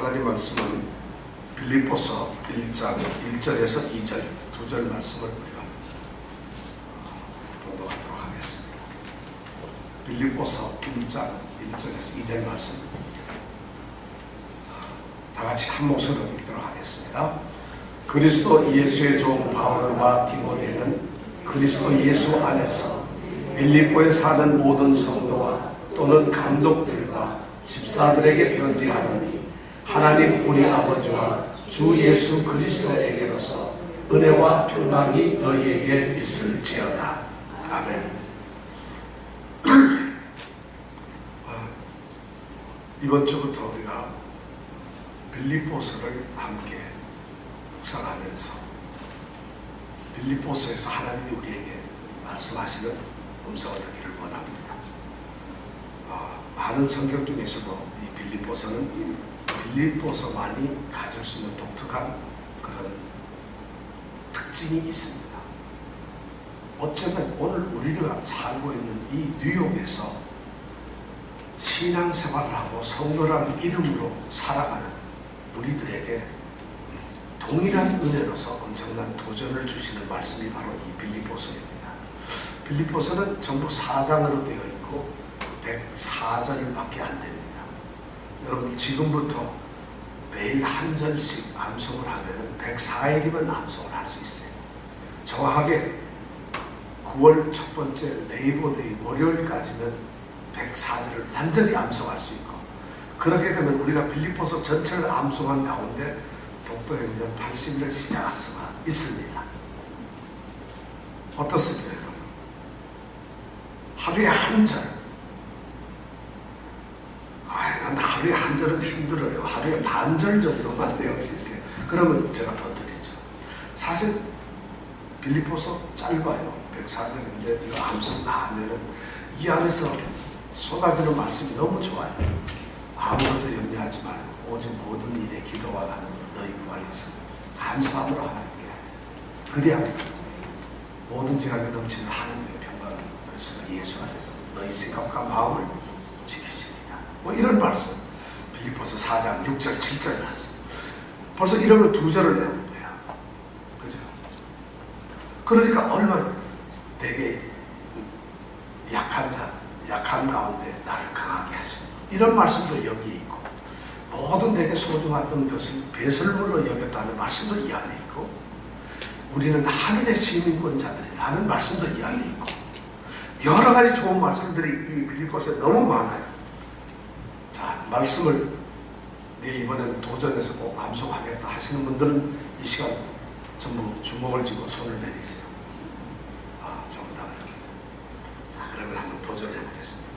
하나님 말씀은 빌립보서 1장 1절에서 2절 두 절 말씀을 우리가 봉독하도록 하겠습니다. 빌립보서 1장 1절에서 2절 말씀 다같이 한 목소리로 읽도록 하겠습니다. 그리스도 예수의 종 바울과 디모데는 그리스도 예수 안에서 빌립보에 사는 모든 성도와 또는 감독들과 집사들에게 편지하노니 하나님 우리 아버지와 주 예수 그리스도에게로서 은혜와 평강이 너희에게 있을지어다. 아멘. 이번 주부터 우리가 빌립보서를 함께 묵상하면서 빌립보서에서 하나님이 우리에게 말씀하시는 음성을 듣기를 원합니다. 많은 성경 중에서도 이 빌립보서는 빌립보서만이 가질 수 있는 독특한 그런 특징이 있습니다. 어쩌면 오늘 우리가 살고 있는 이 뉴욕에서 신앙생활을 하고 성도라는 이름으로 살아가는 우리들에게 동일한 은혜로서 엄청난 도전을 주시는 말씀이 바로 이 빌립보서입니다. 빌립보서는 전부 4장으로 되어 있고 104절밖에 안 됩니다. 여러분들 지금부터 매일 한 절씩 암송을 하면 104일이면 암송을 할 수 있어요. 정확하게 9월 첫 번째 레이버데이 월요일까지면 104절을 완전히 암송할 수 있고, 그렇게 되면 우리가 빌립보서 전체를 암송한 가운데 독도행전 80일 시작할 수가 있습니다. 어떻습니까 여러분? 하루에 한 절. 난 하루에 한 절은 힘들어요. 하루에 반절 정도만 외울 수 있어요. 그러면 제가 더 드리죠. 사실 빌립보서 짧아요. 104절인데 이거 암송 다 하면은 이 안에서 쏟아지는 말씀이 너무 좋아요. 아무것도 염려하지 말고 오직 모든 일에 기도와 간구로 너희 구할 것을 감사함으로 하나님께 하여 그래야 모든 지각에 넘치는 하나님의 평강은 그리스도 예수 안에서 너희 생각과 마음을 지키시리라. 뭐 이런 말씀. 빌립보서 4장 6절 7절 말씀. 벌써 이러면 두 절을 내는 거야. 그죠? 그러니까 얼마나 되게 약한 자, 약한 가운데 나를 강하게 하시는 이런 말씀도 여기에 있고, 모든 내게 소중했던 것을 배설물로 여겼다는 말씀도 이 안에 있고, 우리는 하늘의 시민권자들이라는 말씀도 이 안에 있고, 여러 가지 좋은 말씀들이 이 빌립보서에 너무 많아요. 자, 말씀을 이번엔 도전해서 꼭 암송하겠다 하시는 분들은 이 시간 전부 주먹을 쥐고 손을 내리세요. 전부 다 그래요. 자, 그러면 한번 도전을 해보겠습니다.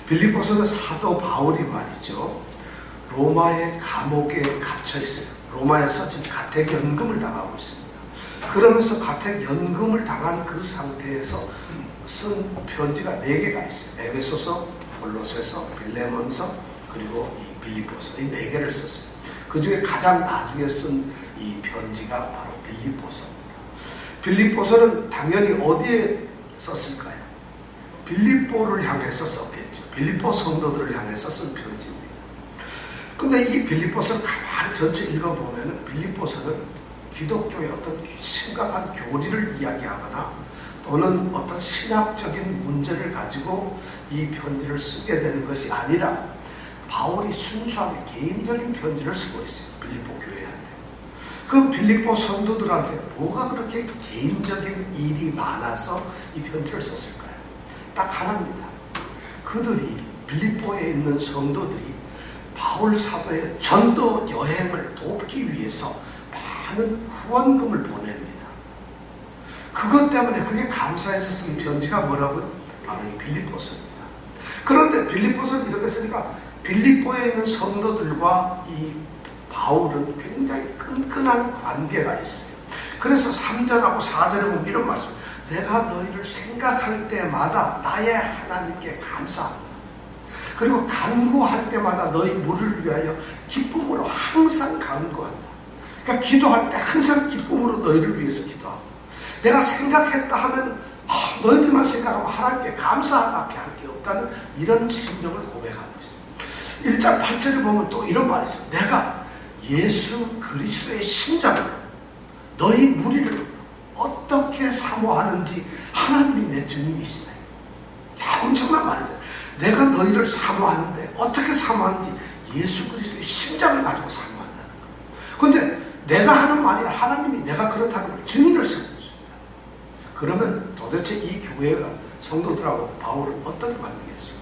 빌립보서는 사도 바울이 말이죠, 로마의 감옥에 갇혀 있어요. 로마에서 지금 가택연금을 당하고 있습니다. 그러면서 가택연금을 당한 그 상태에서 쓴 편지가 4개가 있어요. 에베소서, 골로새서, 빌레몬서, 그리고 이 빌립보서, 이 4개를 썼어요. 그 중에 가장 나중에 쓴 이 편지가 바로 빌립보서입니다. 빌립보서는 당연히 어디에 썼을까요? 빌립보를 향해서 썼겠죠. 빌립보 성도들을 향해서 쓴 편지입니다. 근데 이 빌립보서를 가만히 전체 읽어보면 빌립보서는 기독교의 어떤 심각한 교리를 이야기하거나 또는 어떤 신학적인 문제를 가지고 이 편지를 쓰게 되는 것이 아니라 바울이 순수하게 개인적인 편지를 쓰고 있어요. 빌립보 교회한테. 그럼 빌립보 성도들한테 뭐가 그렇게 개인적인 일이 많아서 이 편지를 썼을까요? 딱 하나입니다. 그들이 빌립보에 있는 성도들이 바울 사도의 전도 여행을 돕기 위해서 많은 후원금을 보냅니다. 그것 때문에 그게 감사해서 쓴 편지가 뭐라고요? 바로 이 빌립보서입니다. 그런데 빌립보서를 이렇게 쓰니까 빌립보에 있는 성도들과 이 바울은 굉장히 끈끈한 관계가 있어요. 그래서 3절하고 4절에 보면 이런 말씀, 내가 너희를 생각할 때마다 나의 하나님께 감사합니다. 그리고 간구할 때마다 너희 물을 위하여 기쁨으로 항상 간구한다. 그러니까 기도할 때 항상 기쁨으로 너희를 위해서 기도하고, 내가 생각했다 하면 너희들만 생각하면 하나님께 감사밖에 할 게 없다는 이런 심정을 고백하고 있습니다. 1장 8절에 보면 또 이런 말이 있어요. 내가 예수 그리스도의 심장으로 너희 무리를 어떻게 사모하는지 하나님이 내 증인이시다. 엄청난 말이죠. 내가 너희를 사모하는데 어떻게 사모하는지 예수 그리스도의 심장을 가지고 사모한다는 거예요. 그런데 내가 하는 말이 하나님이 내가 그렇다는 걸 증인을 세워줍니다. 그러면 도대체 이 교회가 성도들하고 바울은 어떤 관계겠습니까?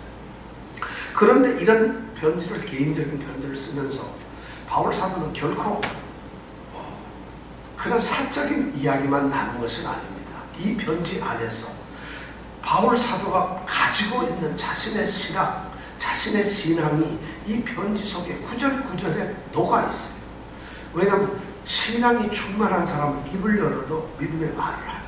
그런데 이런 편지를, 개인적인 편지를 쓰면서 바울 사도는 결코 그런 사적인 이야기만 나눈 것은 아닙니다. 이 편지 안에서 바울 사도가 가지고 있는 자신의 신학, 자신의 신앙이 이 편지 속에 구절구절에 녹아 있어요. 왜냐하면 신앙이 충만한 사람은 입을 열어도 믿음의 말을 합니다.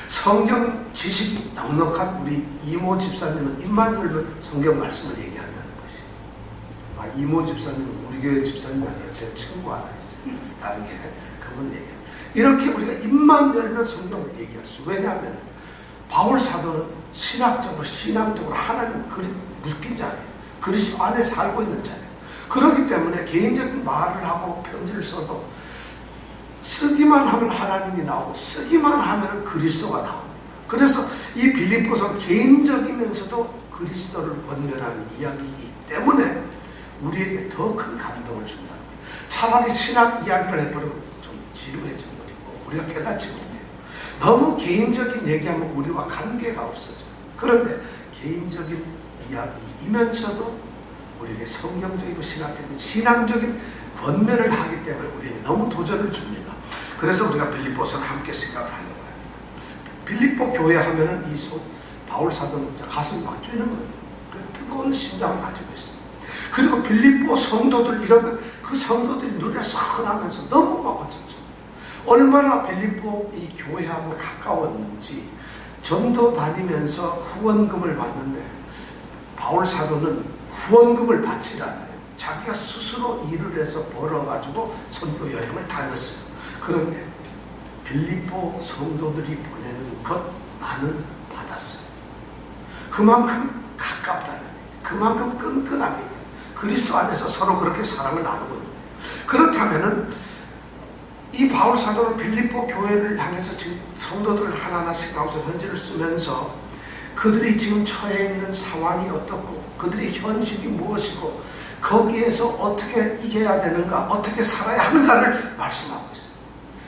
성경 지식이 넉넉한 우리 이모 집사님은 입만 열면 성경 말씀을 얘기한다는 것이. 이모 집사님은 우리 교회 집사님이 아니라 제 친구 하나 있어요. 다른 교회 그분 얘기해요. 이렇게 우리가 입만 열면 성경을 얘기할 수. 왜냐하면 바울 사도는 신학적으로 신앙적으로 하나님 묶인 자예요. 그리스도 안에 살고 있는 자예요. 그렇기 때문에 개인적인 말을 하고 편지를 써도 쓰기만 하면 하나님이 나오고 쓰기만 하면 그리스도가 나옵니다. 그래서 이 빌립보서는 개인적이면서도 그리스도를 권면하는 이야기이기 때문에 우리에게 더 큰 감동을 준다는 거예요. 차라리 신학 이야기를 해버리면 좀 지루해져 버리고 우리가 깨닫지 못해요. 너무 개인적인 얘기하면 우리와 관계가 없어져요. 그런데 개인적인 이야기이면서도 우리에게 성경적이고 신앙적인 권면을 하기 때문에 우리에게 너무 도전을 줍니다. 그래서 우리가 빌립보서를 함께 생각을 하려고 합니다. 빌립보 교회 하면은 바울 사도는 가슴이 막 뛰는 거예요. 그 뜨거운 심장을 가지고 있어요. 그리고 빌립보 성도들 이러면 그 성도들이 눈에 선하면서 너무 막 어쩌죠. 얼마나 빌립보 이 교회하고 가까웠는지 전도 다니면서 후원금을 받는데 바울 사도는 후원금을 받지 않아요. 자기가 스스로 일을 해서 벌어가지고 선교 여행을 다녔어요. 그런데 빌립보 성도들이 보내는 것만은 받았어요. 그만큼 가깝다는 거예요. 그만큼 끈끈하게 있다. 그리스도 안에서 서로 그렇게 사랑을 나누고 있는 거예요. 그렇다면은 이 바울 사도는 빌립보 교회를 향해서 지금 성도들을 하나하나 생각하면서 편지를 쓰면서 그들이 지금 처해 있는 상황이 어떻고 그들의 현실이 무엇이고 거기에서 어떻게 이겨야 되는가, 어떻게 살아야 하는가를 말씀하고 있어요.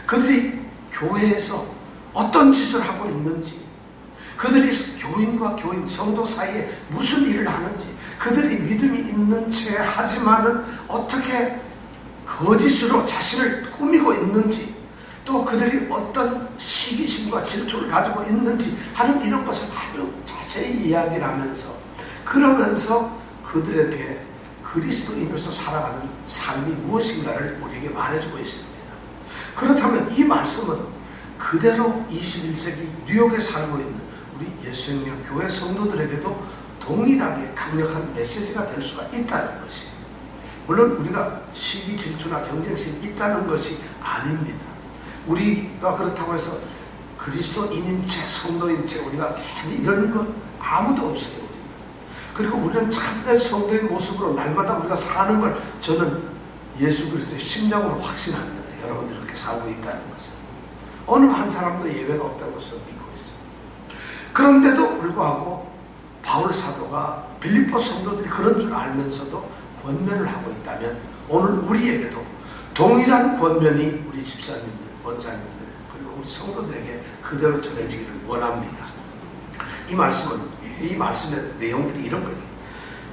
그들이 교회에서 어떤 짓을 하고 있는지, 그들이 교인과 교인, 성도 사이에 무슨 일을 하는지, 그들이 믿음이 있는 채 하지만은 어떻게 거짓으로 자신을 꾸미고 있는지, 또 그들이 어떤 시기심과 질투를 가지고 있는지 하는 이런 것을 아주 자세히 이야기를 하면서 그러면서 그들에게 그리스도인으로서 살아가는 삶이 무엇인가를 우리에게 말해주고 있습니다. 그렇다면 이 말씀은 그대로 21세기 뉴욕에 살고 있는 우리 예수생명 교회 성도들에게도 동일하게 강력한 메시지가 될 수가 있다는 것이에요. 물론 우리가 시기 질투나 경쟁심이 있다는 것이 아닙니다. 우리가 그렇다고 해서 그리스도인인 채 성도인 채 우리가 괜히 이런 건 아무도 없어요. 우리는. 그리고 우리는 참된 성도의 모습으로 날마다 우리가 사는 걸 저는 예수 그리스도의 심장으로 확신합니다. 여러분들이 그렇게 살고 있다는 것은 어느 한 사람도 예외가 없다는 것을 믿고 있어요. 그런데도 불구하고 바울 사도가 빌립보 성도들이 그런 줄 알면서도 권면을 하고 있다면 오늘 우리에게도 동일한 권면이 우리 집사님들, 권사님들 그리고 우리 성도들에게 그대로 전해지기를 원합니다. 이 말씀의 내용들이 이런 거예요.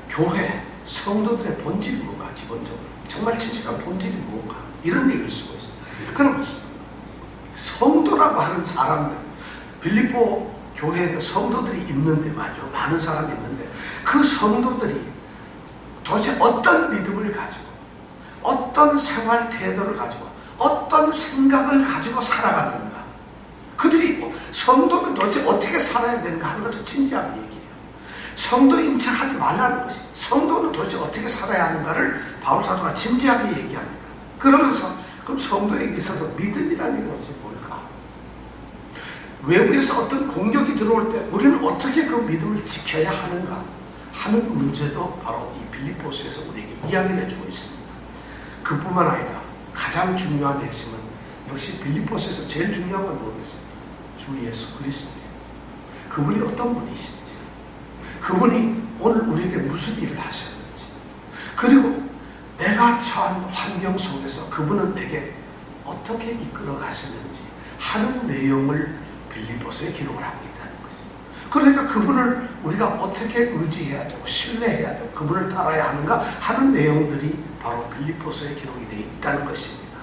교회, 성도들의 본질이 뭔가 기본적으로 정말 진실한 본질이 뭔가 이런 얘기를 쓰고 있어요. 그럼 성도라고 하는 사람들, 빌립보 교회에 성도들이 있는데 말이죠. 많은 사람이 있는데 그 성도들이 도대체 어떤 믿음을 가지고 어떤 생활 태도를 가지고 어떤 생각을 가지고 살아가는가, 그들이 성도면 도대체 어떻게 살아야 되는가 하는 것을 진지하게 얘기해요. 성도인 척 하지 말라는 것이, 성도는 도대체 어떻게 살아야 하는가를 바울 사도가 진지하게 얘기합니다. 그러면서 그럼 성도에게 있어서 믿음이라는 게 도대체 뭘까? 외부에서 어떤 공격이 들어올 때 우리는 어떻게 그 믿음을 지켜야 하는가 하는 문제도 바로 이 빌립보서에서 우리에게 이야기를 해주고 있습니다. 그뿐만 아니라 가장 중요한 핵심은 역시 빌립보서에서 제일 중요한 건 뭐겠어요? 주 예수 그리스도예요. 그분이 어떤 분이신지, 그분이 오늘 우리에게 무슨 일을 하셨는지, 그리고 내가 처한 환경 속에서 그분은 내게 어떻게 이끌어 가시는지 하는 내용을 빌립보서에 기록을 하고 있다는 거죠. 그러니까 그분을 우리가 어떻게 의지해야 되고 신뢰해야 되고 그분을 따라야 하는가 하는 내용들이 바로 빌립보서에 기록이 되어 있다는 것입니다.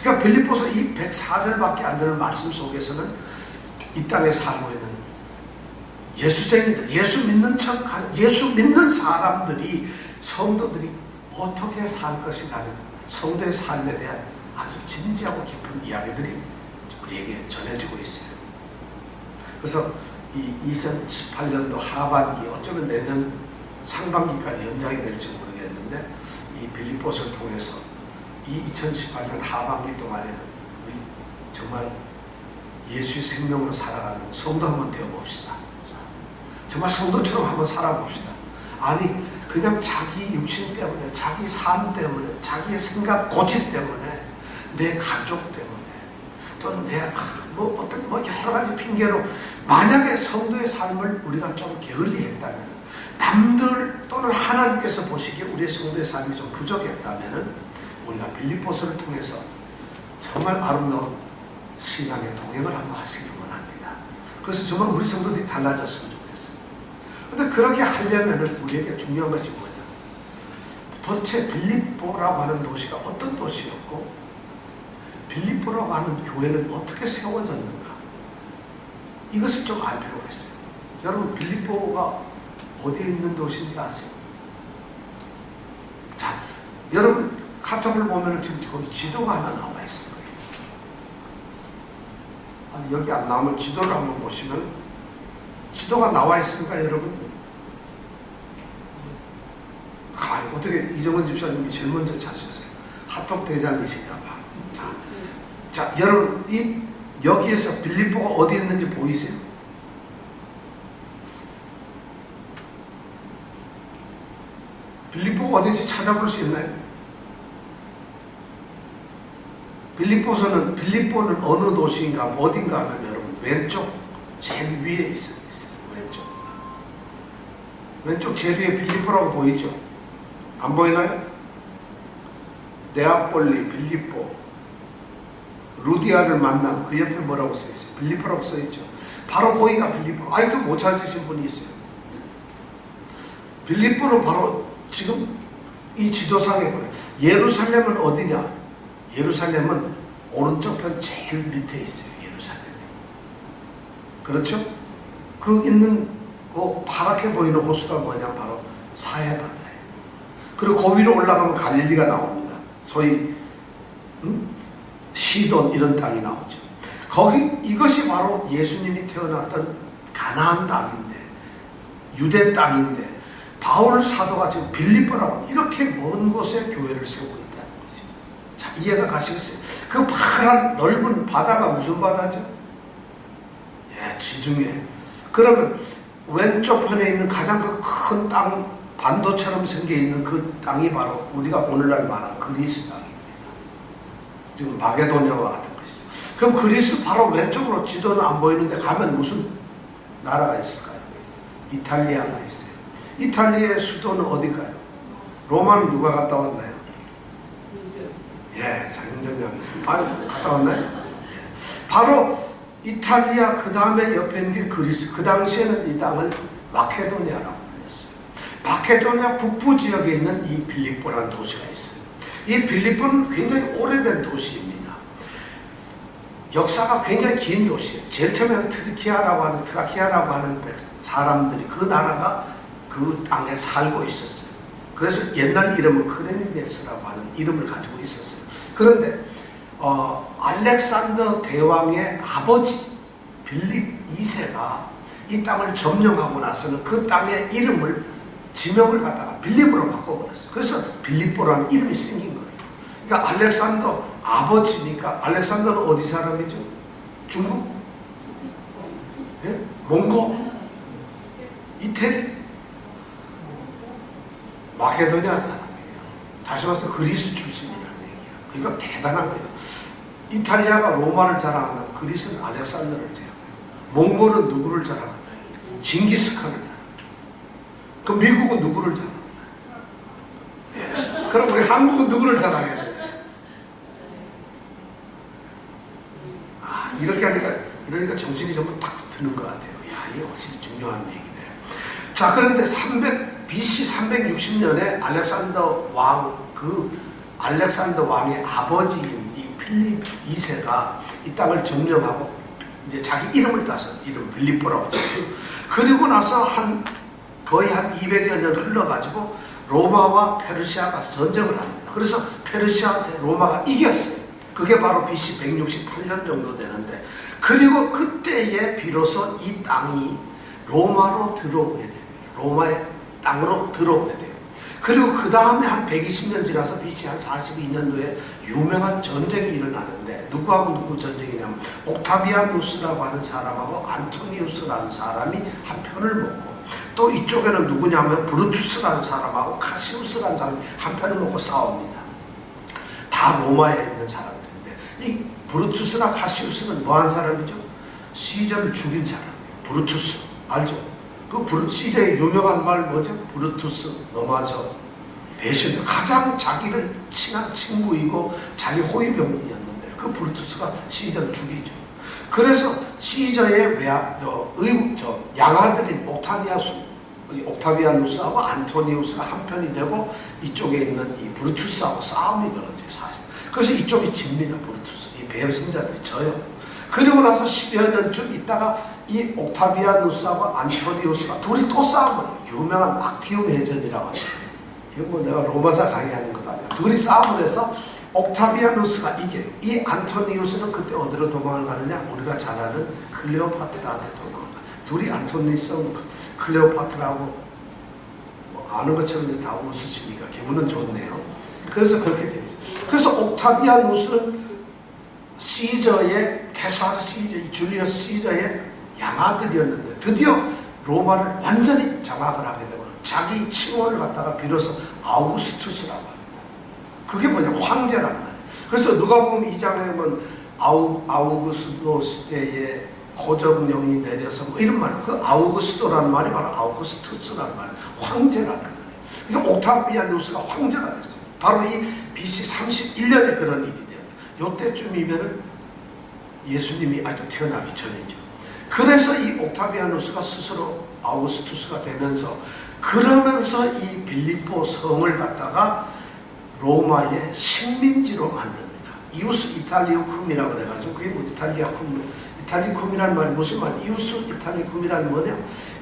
그러니까 빌립보서 이 104절밖에 안 되는 말씀 속에서는 이 땅에 살고 있는 예수쟁이들, 예수 믿는 척하는, 예수 믿는 사람들이, 성도들이 어떻게 살 것인가는 성도의 삶에 대한 아주 진지하고 깊은 이야기들이 우리에게 전해지고 있어요. 그래서 이 2018년도 하반기, 어쩌면 내년 상반기까지 연장이 될지 모르겠는데, 이 빌립보서를 통해서 이 2018년 하반기 동안에는 우리 정말 예수의 생명으로 살아가는 성도 한번 되어봅시다. 정말 성도처럼 한번 살아봅시다. 아니 그냥 자기 육신 때문에, 자기 삶 때문에, 자기의 생각 고집 때문에, 내 가족 때문에, 또는 내 어떤 여러 가지 핑계로 만약에 성도의 삶을 우리가 좀 게을리했다면, 남들 또는 하나님께서 보시기에 우리의 성도의 삶이 좀 부족했다면, 우리가 빌립보서를 통해서 정말 아름다운 신앙의 동행을 한번 하시길 원합니다. 그래서 정말 우리 성도들이 달라졌으면 좋겠어요. 그런데 그렇게 하려면 우리에게 중요한 것이 뭐냐? 도대체 빌립보라고 하는 도시가 어떤 도시였고, 빌립보라고 하는 교회는 어떻게 세워졌는가? 이것을 좀 알 필요가 있어요. 여러분, 빌립보가 어디에 있는 도시인지 아세요? 자, 여러분 카톡을 보면 지금 거기 지도가 하나 나와 있을 거예요. 아니, 여기 안 나오면 지도를 한번 보시면 지도가 나와 있으니까 여러분, 어떻게 이정원 집사님이 제일 먼저 찾으셨어요? 카톡 대장이신가 봐. 자, 여러분, 여기에서 빌립보가 어디 있는지 보이세요? 빌립보가 어딘지 찾아볼 수 있나요? 빌립보는 어느 도시인가, 어딘가 하면 여러분, 왼쪽 제일 위에 있어요. 왼쪽 제일 위에 빌립보라고 보이죠? 안 보이나요? 네아폴리, 빌립보, 루디아를 만난 그 옆에 뭐라고 써있어요? 빌립보라고 써있죠. 바로 거기가 빌립보. 아직도 못 찾으신 분이 있어요. 빌립보는 바로 지금 이 지도상에 보면 예루살렘은 어디냐? 예루살렘은 오른쪽 편 제일 밑에 있어요. 예루살렘. 그렇죠? 그 있는 그 파랗게 보이는 호수가 뭐냐? 바로 사해바다예요. 그리고 그 위로 올라가면 갈릴리가 나옵니다. 소위 시돈 이런 땅이 나오죠. 이것이 바로 예수님이 태어났던 가나안 땅인데, 유대 땅인데, 바울 사도가 지금 빌립보라고 이렇게 먼 곳에 교회를 세우고 있다는 거죠. 자, 이해가 가시겠어요? 그 파란 넓은 바다가 무슨 바다죠? 예, 지중해. 그러면 왼쪽 편에 있는 가장 그 큰 땅, 반도처럼 생겨 있는 그 땅이 바로 우리가 오늘날 말한 그리스 땅입니다. 지금 마게도냐와 같은 것이죠. 그럼 그리스 바로 왼쪽으로 지도는 안 보이는데 가면 무슨 나라가 있을까요? 이탈리아가 있어요. 이탈리아의 수도는 어디일까요? 로마는 누가 갔다 왔나요? 예, 장윤정님. 갔다 왔나요? 예. 바로 이탈리아, 그 다음에 옆에 있는 게 그리스. 그 당시에는 이 땅을 마케도니아라고 불렸어요. 마케도니아 북부 지역에 있는 이 빌립보라는 도시가 있어요. 이 빌립보는 굉장히 오래된 도시입니다. 역사가 굉장히 긴 도시예요. 제일 처음에는 트라키아라고 하는 사람들이, 그 나라가 그 땅에 살고 있었어요. 그래서 옛날 이름은 크레니데스라고 하는 이름을 가지고 있었어요. 그런데 알렉산더 대왕의 아버지 빌립 2세가 이 땅을 점령하고 나서는 그 땅의 이름을, 지명을 갖다가 빌립으로 바꿔버렸어요. 그래서 빌립보라는 이름이 생긴 거예요. 그러니까 알렉산더 아버지니까, 알렉산더는 어디 사람이죠? 중국? 예? 몽고? 이태리? 마케도니아 사람이에요. 다시 와서 그리스 출신이라는 얘기예요. 그러니까 대단한 거예요. 이탈리아가 로마를 자랑하면 그리스는 알렉산더를 자랑해요. 몽골은 누구를 자랑하나요? 징기스칸을 자랑해요. 그럼 미국은 누구를 자랑해요? 예. 그럼 우리 한국은 누구를 자랑해야 돼요? 이렇게 하니까, 이러니까 정신이 전부 탁 드는 것 같아요. 야, 이게 확실히 중요한 얘기네. 자, 그런데 BC 360년에 알렉산더 왕의 아버지인 이 필립 2세가 이 땅을 점령하고 이제 자기 이름을 따서 이름 빌립보라고 쳤어요. 그리고 나서 거의 한 200여 년 흘러가지고 로마와 페르시아가 전쟁을 합니다. 그래서 페르시아한테 로마가 이겼어요. 그게 바로 BC 168년 정도 되는데, 그리고 그때에 비로소 이 땅이 로마로 들어오게 됩니다. 로마의 땅으로 들어오게 돼요. 그리고 그 다음에 한 120년 지나서 BC 한 42년도에 유명한 전쟁이 일어나는데, 누구하고 누구 전쟁이냐면 옥타비아누스라고 하는 사람하고 안토니우스라는 사람이 한 편을 먹고, 또 이쪽에는 누구냐면 브루투스라는 사람하고 카시우스라는 사람이 한 편을 먹고 싸웁니다. 다 로마에 있는 사람들인데, 이 브루투스나 카시우스는 뭐한 사람이죠? 시저를 죽인 사람이에요. 브루투스 알죠? 그 시저의 유명한 말 뭐죠? 브루투스 너마저 배신, 가장 자기를 친한 친구이고 자기 호위병이었는데 그 브루투스가 시저를 죽이죠. 그래서 시저의 양아들인 옥타비아누스하고 안토니우스가 한편이 되고 이쪽에 있는 이 브루투스하고 싸움이 벌어져요. 사실. 그래서 이쪽이 집니다. 브루투스. 이 배신자들이 져요. 그리고 나서 10여 년쯤 있다가 이 옥타비아누스하고 안토니우스가 둘이 또 싸움을 해요. 유명한 악티움 해전이라고 하죠. 이거 뭐 내가 로마사 강의하는 것도 아니야. 둘이 싸움을 해서 옥타비아누스가 이겨요. 이 안토니우스는 그때 어디로 도망을 가느냐? 우리가 잘 아는 클레오파트라한테 도망을 가요. 둘이 안토니우스, 클레오파트라고 뭐 아는 것처럼 다 웃으시니까 기분은 좋네요. 그래서 그렇게 되어 있어요. 그래서 옥타비아누스는 케사르 시저, 줄리어스 시저의 양아들이었는데 드디어 로마를 완전히 장악을 하게 되고 자기 칭호를 갖다가 비로소 아우구스투스라고 합니다. 그게 뭐냐? 황제라는 말이에요. 그래서 누가 보면 이 장에 보면 아우구스도 시대에 호정령이 내려서 뭐 이런 말, 그 아우구스도라는 말이 바로 아우구스투스라는 말이에요. 황제라는 말이에요. 그러니까 옥타비아누스가 황제가 됐어요. 바로 이 BC 31년에 그런 일이 돼요. 요때쯤이면은 예수님이 아직도 태어나기 전이죠. 그래서 이 옥타비아누스가 스스로 아우구스투스가 되면서, 그러면서 이 빌립보 성을 갖다가 로마의 식민지로 만듭니다. 이우스 이탈리우쿰이라고 그래가지고, 그게 뭐 이탈리쿰이라는 말이 무슨 말이야? 이우스 이탈리쿰이라는 뭐냐?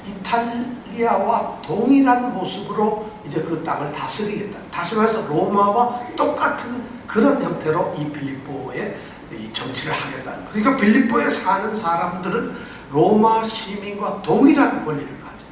이탈리아와 동일한 모습으로 이제 그 땅을 다스리겠다. 다시 말해서 로마와 똑같은 그런 형태로 이 빌립보에 이 정치를 하겠다는 거예요. 그러니까 빌립보에 사는 사람들은 로마 시민과 동일한 권리를 가져요.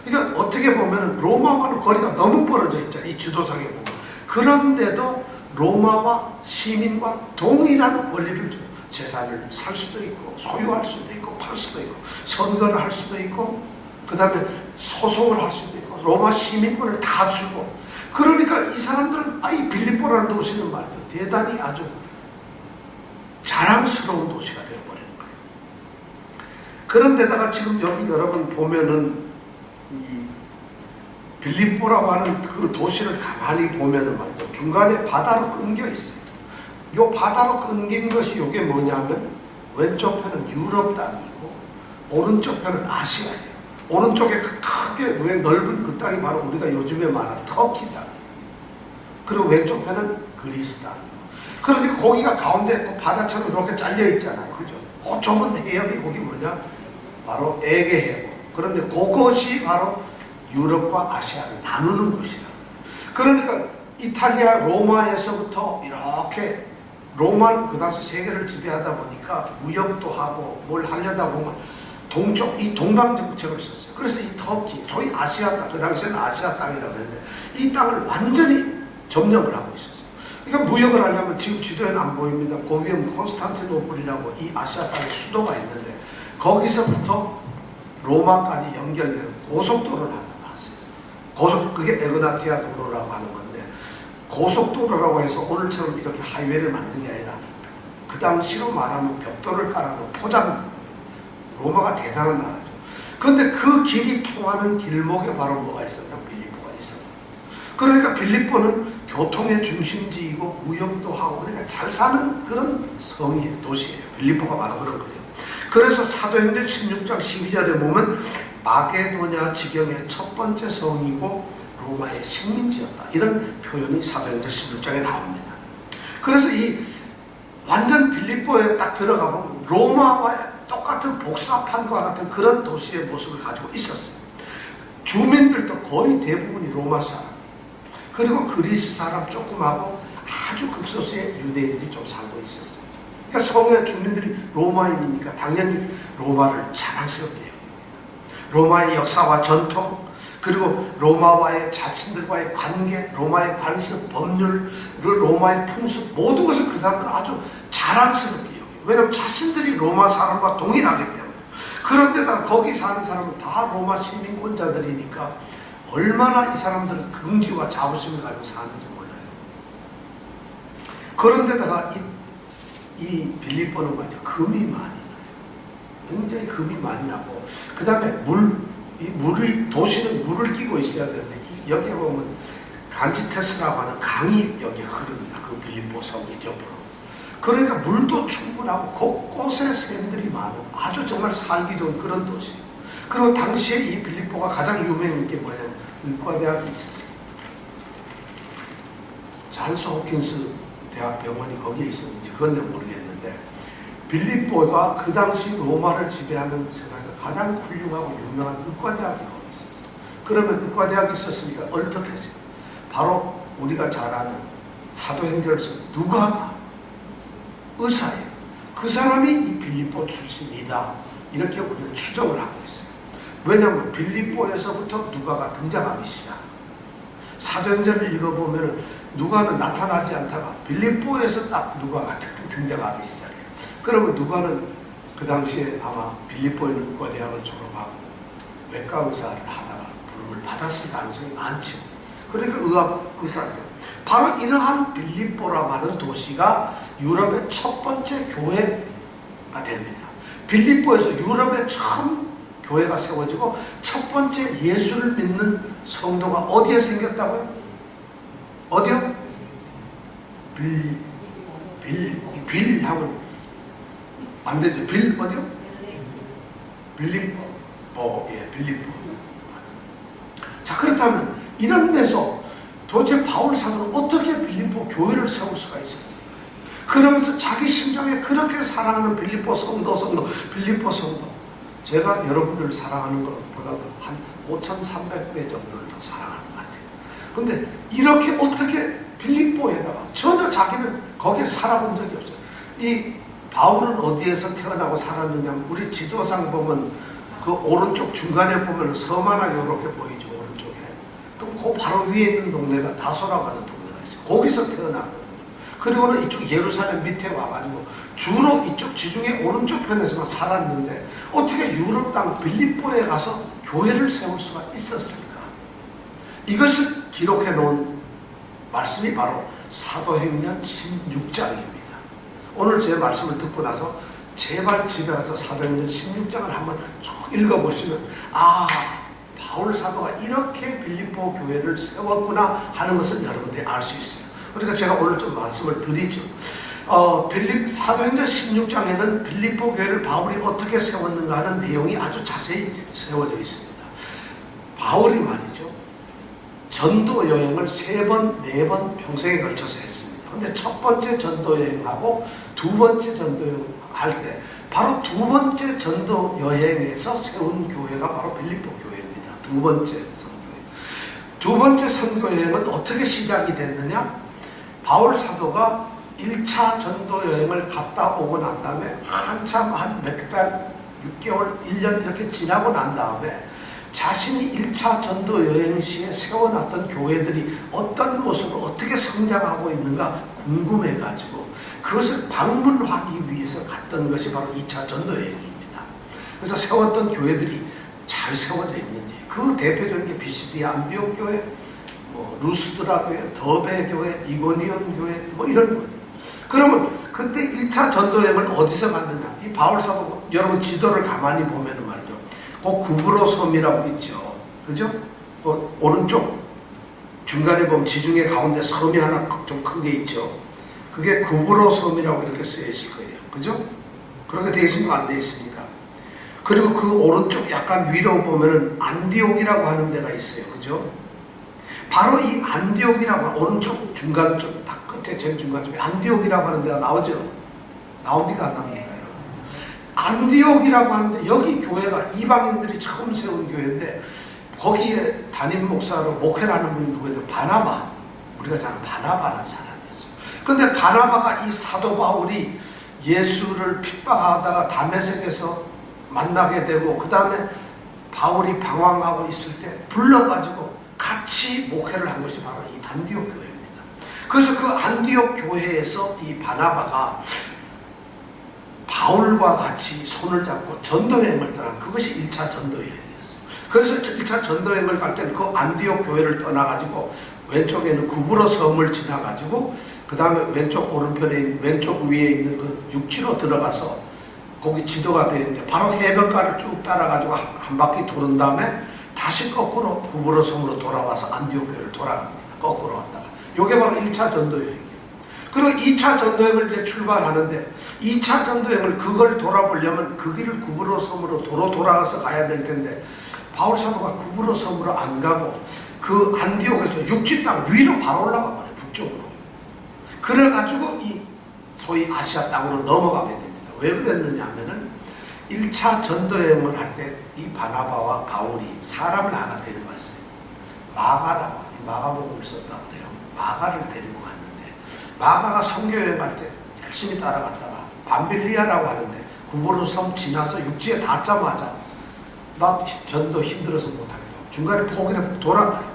그러니까 어떻게 보면 로마와는 거리가 너무 벌어져 있잖아요. 이 지도상에 보면. 그런데도 로마와 시민과 동일한 권리를 줘요. 재산을 살 수도 있고 소유할 수도 있고 팔 수도 있고 선거를 할 수도 있고 그 다음에 소송을 할 수도 있고 로마 시민권을 다 주고, 그러니까 이 사람들은 이 빌립보라는 도시는 말이죠. 대단히 아주 자랑스러운 도시가 되어버리는 거예요. 그런데다가 지금 여기 여러분 보면은 이 빌립보라고 하는 그 도시를 가만히 보면은 말이죠. 중간에 바다로 끊겨 있어요. 요 바다로 끊긴 것이 요게 뭐냐면 왼쪽 편은 유럽 땅이고 오른쪽 편은 아시아예요. 오른쪽에 크게 넓은 그 땅이 바로 우리가 요즘에 말하는 터키 땅이에요. 그리고 왼쪽 편은 그리스 땅이에요. 그러니까 거기가 가운데 바다처럼 이렇게 잘려 있잖아요. 그죠? 그 좁은 해협이 거기 뭐냐? 바로 에게해고. 그런데 그것이 바로 유럽과 아시아를 나누는 곳이다. 그러니까 이탈리아 로마에서부터 이렇게, 로마는 그 당시 세계를 지배하다 보니까 무역도 하고 뭘 하려다 보면 동쪽, 이 동방정책을 썼어요. 그래서 이 터키, 소위 아시아 땅, 그 당시에는 아시아 땅이라고 했는데 이 땅을 완전히 점령을 하고 있었어요. 그러니까 무역을 하려면 지금 지도에는 안 보입니다. 고비움 콘스탄티노플이라고 이 아시아 땅의 수도가 있는데 거기서부터 로마까지 연결되는 고속도로를 하나 놨어요. 그게 에그나티아 도로라고 하는 건데 고속도로라고 해서 오늘처럼 이렇게 하이웨이를 만든 게 아니라 그 당시로 말하면 벽돌을 깔아놓은 포장, 로마가 대단한 나라죠. 그런데 그 길이 통하는 길목에 바로 뭐가 있었냐? 빌립보가 있었다. 그러니까 빌립보는 교통의 중심지이고 무역도 하고 그러니까 잘 사는 그런 성이에요. 도시예요. 빌립보가 바로 그런 거예요. 그래서 사도행전 16장 12절에 보면 마게도냐 지경의 첫 번째 성이고 로마의 식민지였다. 이런 표현이 사도행전 16장에 나옵니다. 그래서 이 완전 빌립보에 딱 들어가보면 로마와 똑같은 복사판과 같은 그런 도시의 모습을 가지고 있었어요. 주민들도 거의 대부분이 로마 사람, 그리고 그리스 사람 조금하고 아주 극소수의 유대인들이 좀 살고 있었어요. 그러니까 성의 주민들이 로마인이니까 당연히 로마를 자랑스럽게 여깁니다. 로마의 역사와 전통, 그리고 로마와의 자신들과의 관계, 로마의 관습, 법률, 로마의 풍습, 모든 것을 그 사람들은 아주 자랑스럽게 여겨요. 왜냐하면 자신들이 로마 사람과 동일하기 때문에. 그런데다가 거기 사는 사람은 다 로마 시민권자들이니까 얼마나 이 사람들은 긍지와 자부심을 가지고 사는지 몰라요. 그런데다가 이 빌립보는 완전 금이 많이 나요. 굉장히 금이 많이 나고, 그 다음에 도시는 물을 끼고 있어야 되는데, 여기에 보면 간지테스라고 하는 강이 여기 흐릅니다. 그 빌립보 성이 옆으로. 그러니까 물도 충분하고 곳곳에 샘들이 많은 아주 정말 살기 좋은 그런 도시예요. 그리고 당시에 이 빌립보가 가장 유명한 게 뭐냐면 의과대학이 있었어요. 잔스 호킨스 대학병원이 거기에 있었는지 그건 내가 모르겠는데, 빌립보가 그 당시 로마를 지배하는 세상에서 가장 훌륭하고 유명한 의과대학이 거기 있었어요. 그러면 의과대학이 있었으니까 어떻겠어요? 바로 우리가 잘 아는 사도행전에서 누가가 의사예요. 그 사람이 이 빌립보 출신이다. 이렇게 우리는 추정을 하고 있어요. 왜냐하면 빌립보에서부터 누가가 등장하기 시작합니다. 사도행전을 읽어보면 누가는 나타나지 않다가 빌립보에서 딱 누가가 등장하기 시작해요. 그러면 누가는 그 당시에 아마 빌립보에 있는 의과대학을 졸업하고 외과 의사를 하다가 부름을 받았을 가능성이 많죠. 그러니까 의학 의사죠. 바로 이러한 빌립보라고 하는 도시가 유럽의 첫 번째 교회가 됩니다. 빌립보에서 유럽의 처음 교회가 세워지고 첫 번째 예수를 믿는 성도가 어디에 생겼다고요? 어디요? 빌 하면 안 되죠. 빌 어디요? 빌립보. 예, 빌립보. 자, 그렇다면 이런 데서 도대체 바울 사도는 어떻게 빌립보 교회를 세울 수가 있었어요? 그러면서 자기 심정에 그렇게 사랑하는 빌립보 성도, 빌립보 성도. 제가 여러분들을 사랑하는 것보다도 한 5,300배 정도를 더 사랑하는 것 같아요. 근데 이렇게 어떻게 빌립보에다가 전혀 자기는 거기에 살아본 적이 없어요. 이 바울은 어디에서 태어나고 살았느냐, 우리 지도상 보면 그 오른쪽 중간에 보면 섬 하나 이렇게 보이죠, 오른쪽에. 그럼 그 바로 위에 있는 동네가 다소라고 하는 동네가 있어요. 거기서 태어났거든요. 그리고는 이쪽 예루살렘 밑에 와가지고 주로 이쪽 지중해 오른쪽 편에서만 살았는데 어떻게 유럽 땅 빌립보에 가서 교회를 세울 수가 있었을까? 이것을 기록해 놓은 말씀이 바로 사도행전 16장입니다. 오늘 제 말씀을 듣고 나서 제발 집에 가서 사도행전 16장을 한번 쭉 읽어보시면 바울 사도가 이렇게 빌립보 교회를 세웠구나 하는 것을 여러분들이 알 수 있어요. 그러니까 제가 오늘 좀 말씀을 드리죠. 사도행전 16장에는 빌립보 교회를 바울이 어떻게 세웠는가 하는 내용이 아주 자세히 세워져 있습니다. 바울이 말이죠, 전도 여행을 3번, 4번 평생에 걸쳐서 했습니다. 근데 첫 번째 전도 여행하고 두 번째 전도 여행 할 때 바로 두 번째 전도 여행에서 세운 교회가 바로 빌립보 교회입니다. 두 번째 선교여행. 두 번째 선교여행은 어떻게 시작이 됐느냐? 바울 사도가 1차 전도 여행을 갔다 오고 난 다음에 한참 한 몇 달, 6개월, 1년 이렇게 지나고 난 다음에 자신이 1차 전도 여행 시에 세워놨던 교회들이 어떤 모습으로 어떻게 성장하고 있는가 궁금해가지고 그것을 방문하기 위해서 갔던 것이 바로 2차 전도 여행입니다. 그래서 세웠던 교회들이 잘 세워져 있는지, 그 대표적인 게 비시디아 안디옥 교회, 뭐 루스드라 교회, 더베 교회, 이고니온 교회 뭐 이런 거예요. 그러면 그때 1차 전도여행을 어디서 갔느냐? 이 바울 사도 여러분 지도를 가만히 보면은 말이죠. 그 구브로 섬이라고 있죠. 그죠? 오른쪽 중간에 보면 지중해 가운데 섬이 하나 좀 큰 게 있죠. 그게 구브로 섬이라고 이렇게 쓰여 있을 거예요. 그죠? 그렇게 되어 있습니까? 안 되어 있습니까? 그리고 그 오른쪽 약간 위로 보면은 안디옥이라고 하는 데가 있어요. 그죠? 바로 이 안디옥이라고 오른쪽 중간쪽 딱 끝에 제일 중간쪽에 안디옥이라고 하는 데가 나오죠. 나옵니까? 안 나옵니까? 안디옥이라고 하는데 여기 교회가 이방인들이 처음 세운 교회인데 거기에 담임 목사로 목회를 하는 분이 누구예요? 바나바. 우리가 잘 아는 바나바라는 사람이었어요. 근데 바나바가 이 사도 바울이 예수를 핍박하다가 다메섹에서 만나게 되고 그 다음에 바울이 방황하고 있을 때 불러가지고 같이 목회를 한 것이 바로 이 안디옥 교회입니다. 그래서 그 안디옥 교회에서 이 바나바가 바울과 같이 손을 잡고 전도여행을 떠난 그것이 1차 전도여행이었어요. 그래서 1차 전도여행을 갈 때는 그 안디옥 교회를 떠나가지고 왼쪽에는 구브로 섬을 지나가지고 그 다음에 왼쪽 오른편에 왼쪽 위에 있는 그 육지로 들어가서 거기 지도가 되어 있는데 바로 해변가를 쭉 따라가지고 한 바퀴 도는 다음에 다시 거꾸로 구브로 섬으로 돌아와서 안디옥 교회를 돌아갑니다. 거꾸로 왔다가 이게 바로 1차 전도여행이에요. 그리고 2차 전도여행을 이제 출발하는데 2차 전도여행을 그걸 돌아보려면 그 길을 구브로 섬으로 도로 돌아가서 가야 될 텐데 바울 사도가 구브로 섬으로 안 가고 그 안디옥에서 육지 땅 위로 바로 올라가 버려요. 북쪽으로. 그래가지고 이 소위 아시아 땅으로 넘어가게 됩니다. 왜 그랬느냐 하면은 1차 전도여행을 할 때 이 바나바와 바울이 사람을 하나 데리고 왔어요. 마가라고, 마가복음을 썼다고 그래요. 마가를 데리고 갔는데 마가가 선교여행 갈 때 열심히 따라갔다가 밤빌리아라고 하는데 구브로 섬 지나서 육지에 닿자마자 나 전도 힘들어서 못하겠다. 중간에 포기를 돌아가요.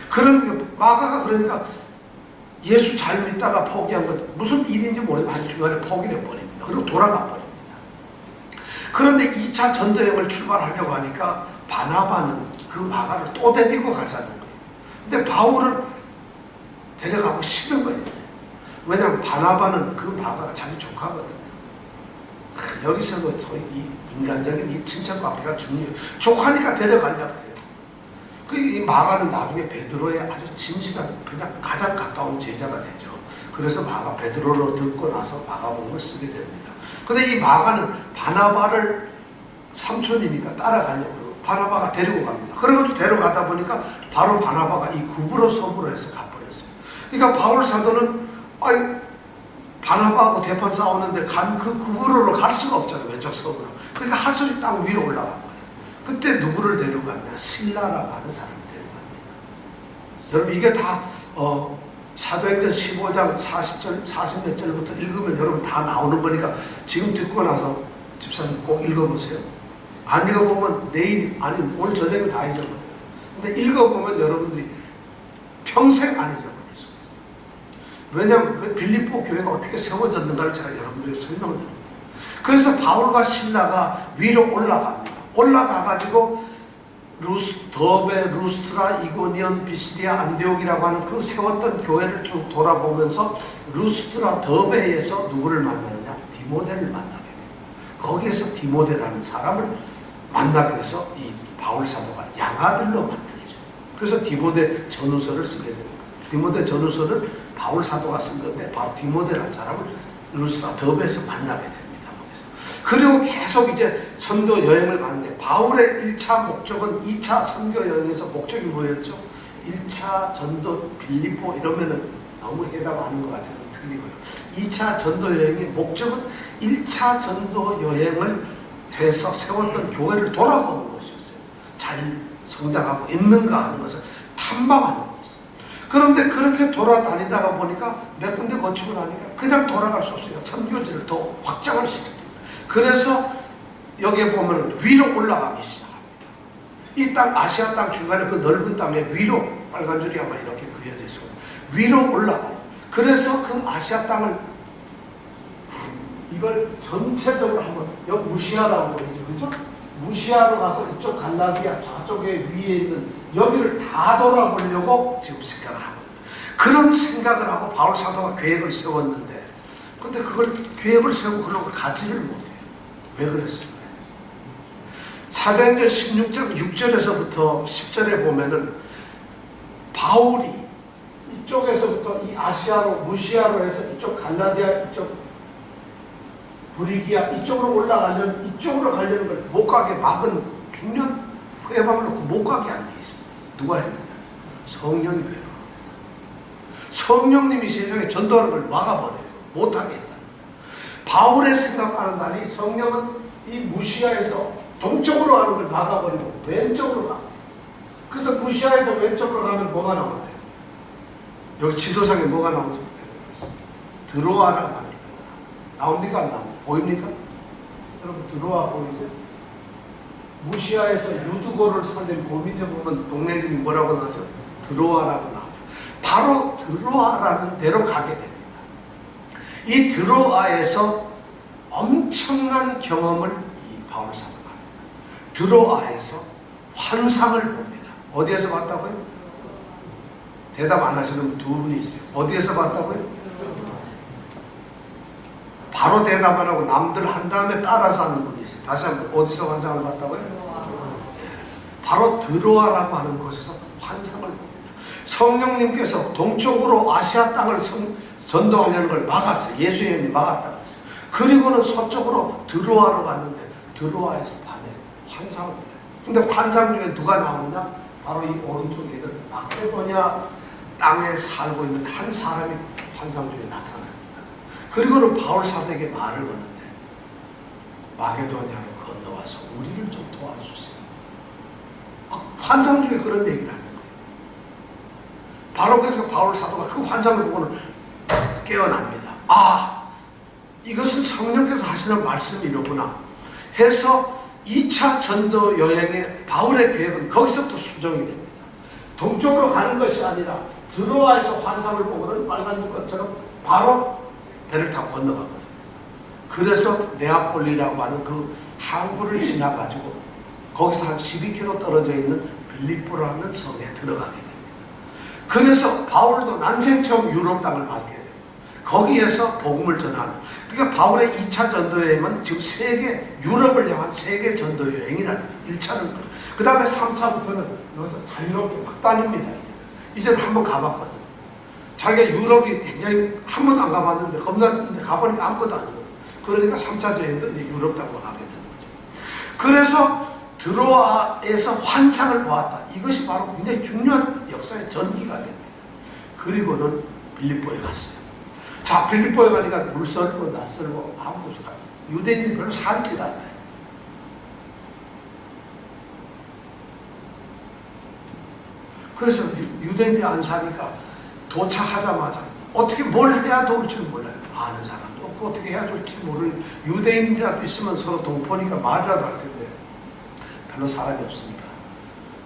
그런 마가가 그러니까 예수 잘 믿다가 포기한 것 무슨 일인지 모르고 한 중간에 포기를 해버립니다. 그리고 돌아가 버립니다. 그런데 2차 전도여행을 출발하려고 하니까 바나바는 그 마가를 또 데리고 가자는 거예요. 근데 바울은 데려가고 싫은 거예요. 왜냐하면 바나바는 그 마가가 자기 조카거든요. 여기서도 소위 이 인간적인 이 친척 관계가 중요해요. 조카니까 데려가려고 해요. 이 마가는 나중에 베드로의 아주 진실한 그냥 가장 가까운 제자가 되죠. 그래서 마가 베드로로 듣고 나서 마가복음을 쓰게 됩니다. 근데 이 마가는 바나바를 삼촌이니까 따라가려고 바나바가 데리고 갑니다. 그래가지고 데려가다 보니까 바로 바나바가 이 구브로 섬으로 해서 가버렸어요. 그러니까 바울 사도는 바나바하고 대판 싸우는데 간 그 구브로로 갈 수가 없잖아요. 왼쪽 섬으로. 그러니까 할 수 없이 땅 위로 올라간 거예요. 그때 누구를 데려갔냐? 신라라고 하는 사람을 데려갑니다. 여러분 이게 다 사도행전 15장 40절 40몇 절부터 읽으면 여러분 다 나오는 거니까 지금 듣고 나서 집사님 꼭 읽어보세요. 안 읽어보면 내일 아니 오늘 저녁에 다 잊어버려요. 근데 읽어보면 여러분들이 평생 안 잊어버릴 수가 있어요. 왜냐하면 왜 빌립보 교회가 어떻게 세워졌는가를 제가 여러분들에게 설명을 드립니다. 그래서 바울과 신라가 위로 올라갑니다. 올라가가지고 더베, 루스트라, 이고니온, 비시디아, 안디옥이라고 하는 그 세웠던 교회를 쭉 돌아보면서 루스트라, 더베에서 누구를 만나느냐? 디모데를 만나게 돼요. 거기에서 디모데라는 사람을 만나게 돼서 이 바울 사도가 양아들로 만들죠. 그래서 디모데 전후서를 쓰게 돼요. 디모데 전후서를 바울 사도가 쓴 건데 바로 디모데라는 사람을 루스트라, 더베에서 만나게 됩니다. 그리고 계속 이제 전도 여행을 가는데 바울의 1차 목적은 2차 선교 여행에서 목적이 뭐였죠? 1차 전도 빌립보 이러면은 너무 해답 아닌 것 같아서 틀리고요. 2차 전도 여행의 목적은 1차 전도 여행을 해서 세웠던 교회를 돌아보는 것이었어요. 잘 성장하고 있는가 하는 것을 탐방하는 거였어요. 그런데 그렇게 돌아다니다가 보니까 몇 군데 거치고 나니까 그냥 돌아갈 수 없으니까 선교지를 더 확장을 시켰어요. 그래서 여기에 보면 위로 올라가기 시작합니다. 이 땅 아시아 땅 중간에 그 넓은 땅에 위로 빨간 줄이 아마 이렇게 그려져 있습니다. 위로 올라가요. 그래서 그 아시아 땅을 이걸 전체적으로 한번 여기 무시아라고 그러죠, 그죠? 무시아로 가서 이쪽 갈라디아 저쪽에 위에 있는 여기를 다 돌아보려고 지금 생각을 하고 있는 그런 생각을 하고 바울 사도가 계획을 세웠는데, 근데 그걸 계획을 세우고 그러고 가지를 못해요. 왜 그랬을까요? 사도행전 16장 6절에서부터 10절에 보면은 바울이 이쪽에서부터 이 아시아로 무시아로 해서 이쪽 갈라디아 이쪽 브리기아 이쪽으로 올라가려면 이쪽으로 가려는 걸 못 가게 막은 중년 회방을 놓고 못 가게 한 게 있어요. 누가 했느냐? 성령이 회방합니다. 성령님이 세상에 전도하는 걸 막아버려요. 못하게 했다는 거예요. 바울의 생각하는 날이 성령은 이 무시아에서 동쪽으로 가는 걸 막아버리고 왼쪽으로 가요. 그래서 무시아에서 왼쪽으로 가면 뭐가 나오나요? 여기 지도상에 뭐가 나오죠? 드로아라고 하는 거예요. 나옵니까? 안 나옵니까? 보입니까? 여러분 드로아 보이세요? 무시아에서 유두고를 살린 그 밑에 보면 동네 이름이 뭐라고 나오죠? 드로아라고 나오죠. 바로 드로아라는 데로 가게 됩니다. 이 드로아에서 엄청난 경험을 이 바울 사도가 합니다. 드로아에서 환상을 봅니다. 어디에서 봤다고요? 대답 안 하시는 두 분이 있어요. 어디에서 봤다고요? 바로 대답 안 하고 남들 한 다음에 따라서 하는 분이 있어요. 다시 한번 어디서 환상을 봤다고요? 네. 바로 드로아라고 하는 곳에서 환상을 봅니다. 성령님께서 동쪽으로 아시아 땅을 전도하려는 걸 막았어요. 예수의 영이 막았다고 했어요. 그리고는 서쪽으로 드로아로 갔는데 드로아에서 밤에 환상을 봐요. 근데 환상 중에 누가 나오느냐? 바로 이 오른쪽에 있는 마케도냐 땅에 살고 있는 한 사람이 환상 중에 나타납니다. 그리고는 바울 사도에게 말을 거는데 마게도냐로 건너와서 우리를 좀 도와주세요. 환상 중에 그런 얘기를 하는 거예요. 바로 그래서 바울 사도가 그 환상을 보고는 깨어납니다. 아, 이것은 성령께서 하시는 말씀이로구나 해서 2차 전도 여행의 바울의 계획은 거기서부터 수정이 됩니다. 동쪽으로 가는 것이 아니라 드로아에서 환상을 보고는 빨간 주것처럼 바로 배를 타고 건너가 버려요. 그래서 네아폴리라고 하는 그 항구를 지나가지고 거기서 한 12km 떨어져 있는 빌립보라는 성에 들어가게 됩니다. 그래서 바울도 난생 처음 유럽 땅을 밟게 돼요. 거기에서 복음을 전하는, 그러니까 바울의 2차 전도여행은 지금 세계, 유럽을 향한 세계 전도여행이라는 거예요. 1차는 그 다음에 3차부터는 여기서 자유롭게 막 다닙니다. 이제는 한번 가봤거든. 자기가 유럽이 굉장히 한 번도 안 가봤는데 겁나는데 가보니까 아무것도 아니거든. 그러니까 3차 여행도 이제 유럽 땅으로 가게 되는 거죠. 그래서 드로아에서 환상을 보았다. 이것이 바로 굉장히 중요한 역사의 전기가 됩니다. 그리고는 빌립보에 갔어요. 자, 빌립보에 가니까 물썰고 낯설고 아무도 없어. 유대인들이 별로 살지가 않아요. 그래서 유대인들이 안 사니까 도착하자마자 어떻게 뭘 해야 좋을 줄 몰라요. 아는 사람도 없고 어떻게 해야 좋을지 모르는 유대인이라도 있으면 서로 동포니까 말이라도 할 텐데 별로 사람이 없으니까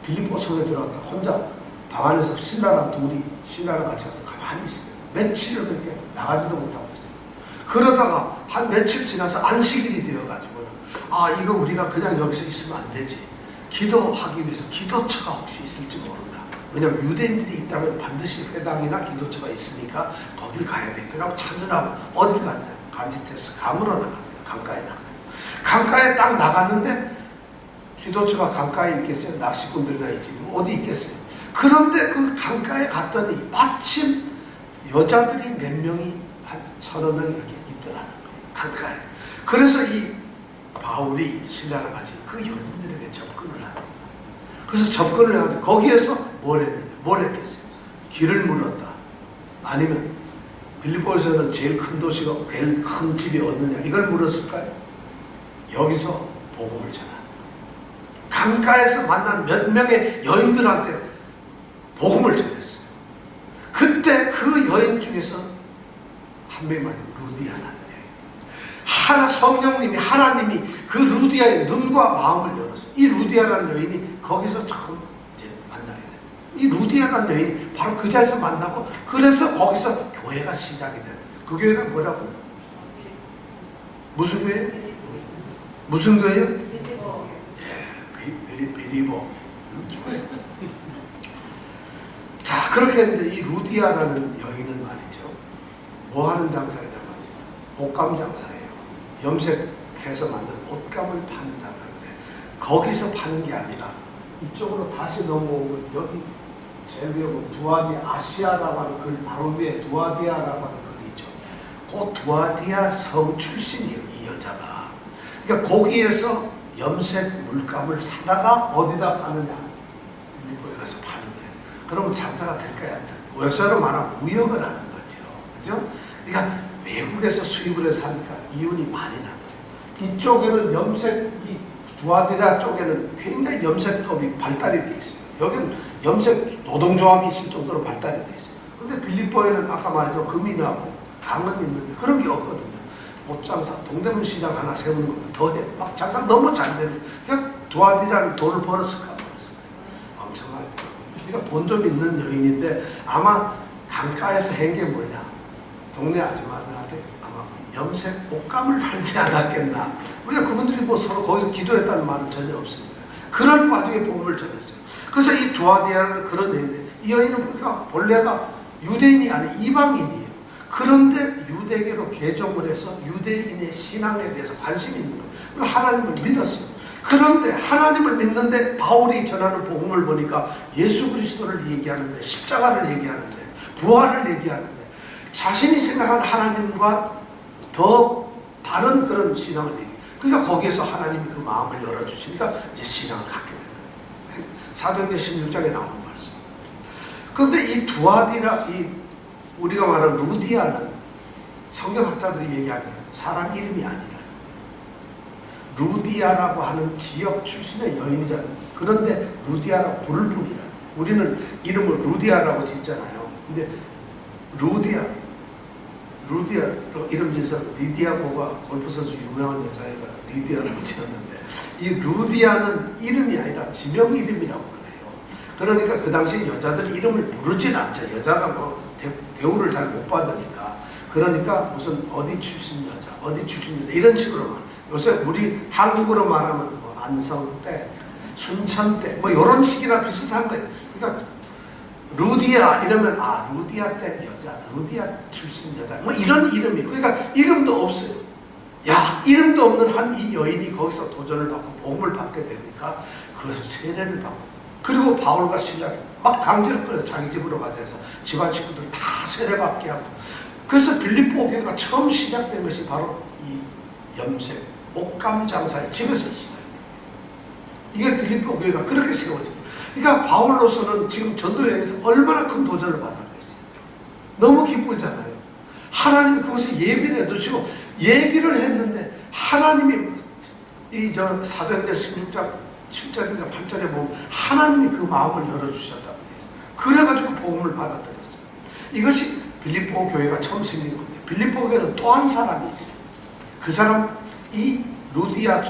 빌립보 성에 들어갔다 혼자 방 안에서 신라랑 같이 가서 가만히 있어요. 며칠을 그렇게 나가지도 못하고 있어요. 그러다가 한 며칠 지나서 안식일이 되어가지고는 아, 이거 우리가 그냥 여기서 있으면 안 되지. 기도하기 위해서 기도처가 혹시 있을지 모른다. 왜냐하면 유대인들이 있다면 반드시 회당이나 기도처가 있으니까 거길 가야 돼. 그러고 찾으라고 어딜 갔나요? 간지테스 강으로 나갑니다. 강가에 나가요. 강가에 딱 나갔는데 기도처가 강가에 있겠어요? 낚시꾼들이나 있지. 어디 있겠어요? 그런데 그 강가에 갔더니 마침 여자들이 몇 명이 한 30명 이렇게 있더라는 거예요. 강가에. 그래서 이 바울이 신라를 가진 그 여인들에게 접근을 합니다. 그래서 접근을 해가지고 거기에서 뭘 했겠어요? 길을 물었다. 아니면 빌립보에서는 제일 큰 도시가 제일 큰 집이 어느냐 이걸 물었을까요? 여기서 복음을 전하는 거예요. 강가에서 만난 몇 명의 여인들한테 복음을 전했어요. 그때 그 여인 중에서 한 명이 루디아라는 여인. 성령님이 하나님이 그 루디아의 눈과 마음을 열었어요. 이 루디아라는 여인이 거기서 처음 이제 만나게 돼요. 이 루디아라는 여인이 바로 그 자리에서 만나고 그래서 거기서 교회가 시작이 돼요. 그 교회가 뭐라고? 무슨 교회예요? 무슨 교회예요? 예, 빌리보. 그렇게 했는데 이 루디아라는 여인은 말이죠. 뭐 하는 장사냐면 옷감 장사예요. 염색해서 만든 옷감을 파는 장사인데 거기서 파는 게 아니라 이쪽으로 다시 넘어오면 여기 제일 위에 보면 두아디 아시아라고 하는 글 바로 위에 두아디아라고 하는 글이 있죠. 그 두아디아 성 출신이에요, 이 여자가. 그러니까 거기에서 염색 물감을 사다가 어디다 파느냐? 빌립보에 가서 파는 거예요. 그러면 장사가 될까요? 안 될까요? 외서로 말하면 무역을 하는 거죠. 그죠? 그러니까 외국에서 수입을 해서 사니까 이윤이 많이 나는 거예요. 이쪽에는 염색이 두아디라 쪽에는 굉장히 염색법이 발달이 돼 있어요. 여기는 염색 노동조합이 있을 정도로 발달이 돼 있어요. 근데 빌립보에는 아까 말했죠. 금이나고 강은 있는데 그런 게 없거든요. 옷장사, 동대문 시장 하나 세우는 것보다 더해. 막 장사 너무 잘 되는. 그러니까 두아디라는 돈을 벌었을까 모르겠어요. 엄청나게. 그러니까 돈 좀 있는 여인인데 아마 강가에서 한 게 뭐냐. 동네 아줌마들한테 아마 염색 옷감을 팔지 않았겠나. 왜냐 그분들이 뭐 서로 거기서 기도했다는 말은 전혀 없습니다. 그런 와중에 복음을 전했어요. 그래서 이 두아디아는 그런 여인인데 이 여인은 보니까 본래가 유대인이 아닌 이방인이에요. 그런데 유대계로 개종을 해서 유대인의 신앙에 대해서 관심이 있는 거예요. 그리고 하나님을 믿었어요. 그런데 하나님을 믿는데 바울이 전하는 복음을 보니까 예수 그리스도를 얘기하는데 십자가를 얘기하는데 부활을 얘기하는데 자신이 생각한 하나님과 더 다른 그런 신앙을 얘기해요. 그러니까 거기에서 하나님이 그 마음을 열어주시니까 이제 신앙을 갖게 되는 거예요. 사도행전 16장에 나오는 말씀. 그런데 이 두아디라, 이 우리가 말하는 루디아는 성경학자들이 얘기하는 사람 이름이 아니라 루디아라고 하는 지역 출신의 여인이라는 거예요. 그런데 루디아라고 부를 뿐이라는 거예요. 우리는 이름을 루디아라고 짓잖아요. 근데 루디아로 이름 지어서 리디아고가 골프 선수 유명한 여자애가 리디아라고 지었는데 이 루디아는 이름이 아니라 지명 이름이라고 그래요. 그러니까 그 당시 여자들 이름을 부르진 않죠. 여자가 뭐 대우를 잘 못 받으니까. 그러니까 무슨 어디 출신 여자, 어디 출신 여자 이런 식으로 말. 요새 우리 한국어로 말하면 뭐 안성대, 순천대 뭐 이런 식이나 비슷한 거예요. 그러니까 루디아 이러면 아 루디아 댁 여자, 루디아 출신 여자 뭐 이런 이름이에요. 그러니까 이름도 없어요. 야 이름도 없는 한 이 여인이 거기서 도전을 받고 복음을 받게 되니까 그것을 세례를 받고 그리고 바울과 신라를 막 강제로 끌어서 자기 집으로 가자 해서 집안 식구들 다 세례받게 하고 그래서 빌립보 교회가 처음 시작된 것이 바로 이 염색 옷감 장사의 집에서 시작돼요. 이게 빌립보 교회가 그렇게 세워져요. 그러니까 바울로서는 지금 전도여행에서 얼마나 큰 도전을 받았겠어요. 너무 기쁘잖아요. 하나님이 그것을 예비해 두시고 얘기를 했는데 하나님이 사도행전 16장 7절인가 8절에 보면 하나님이 그 마음을 열어주셨다고 해요. 그래가지고 복음을 받아들였어요. 이것이 빌립보 교회가 처음 생긴 건데 빌립보 교회는 또 한 사람이 있어요. 그 사람 이 루디아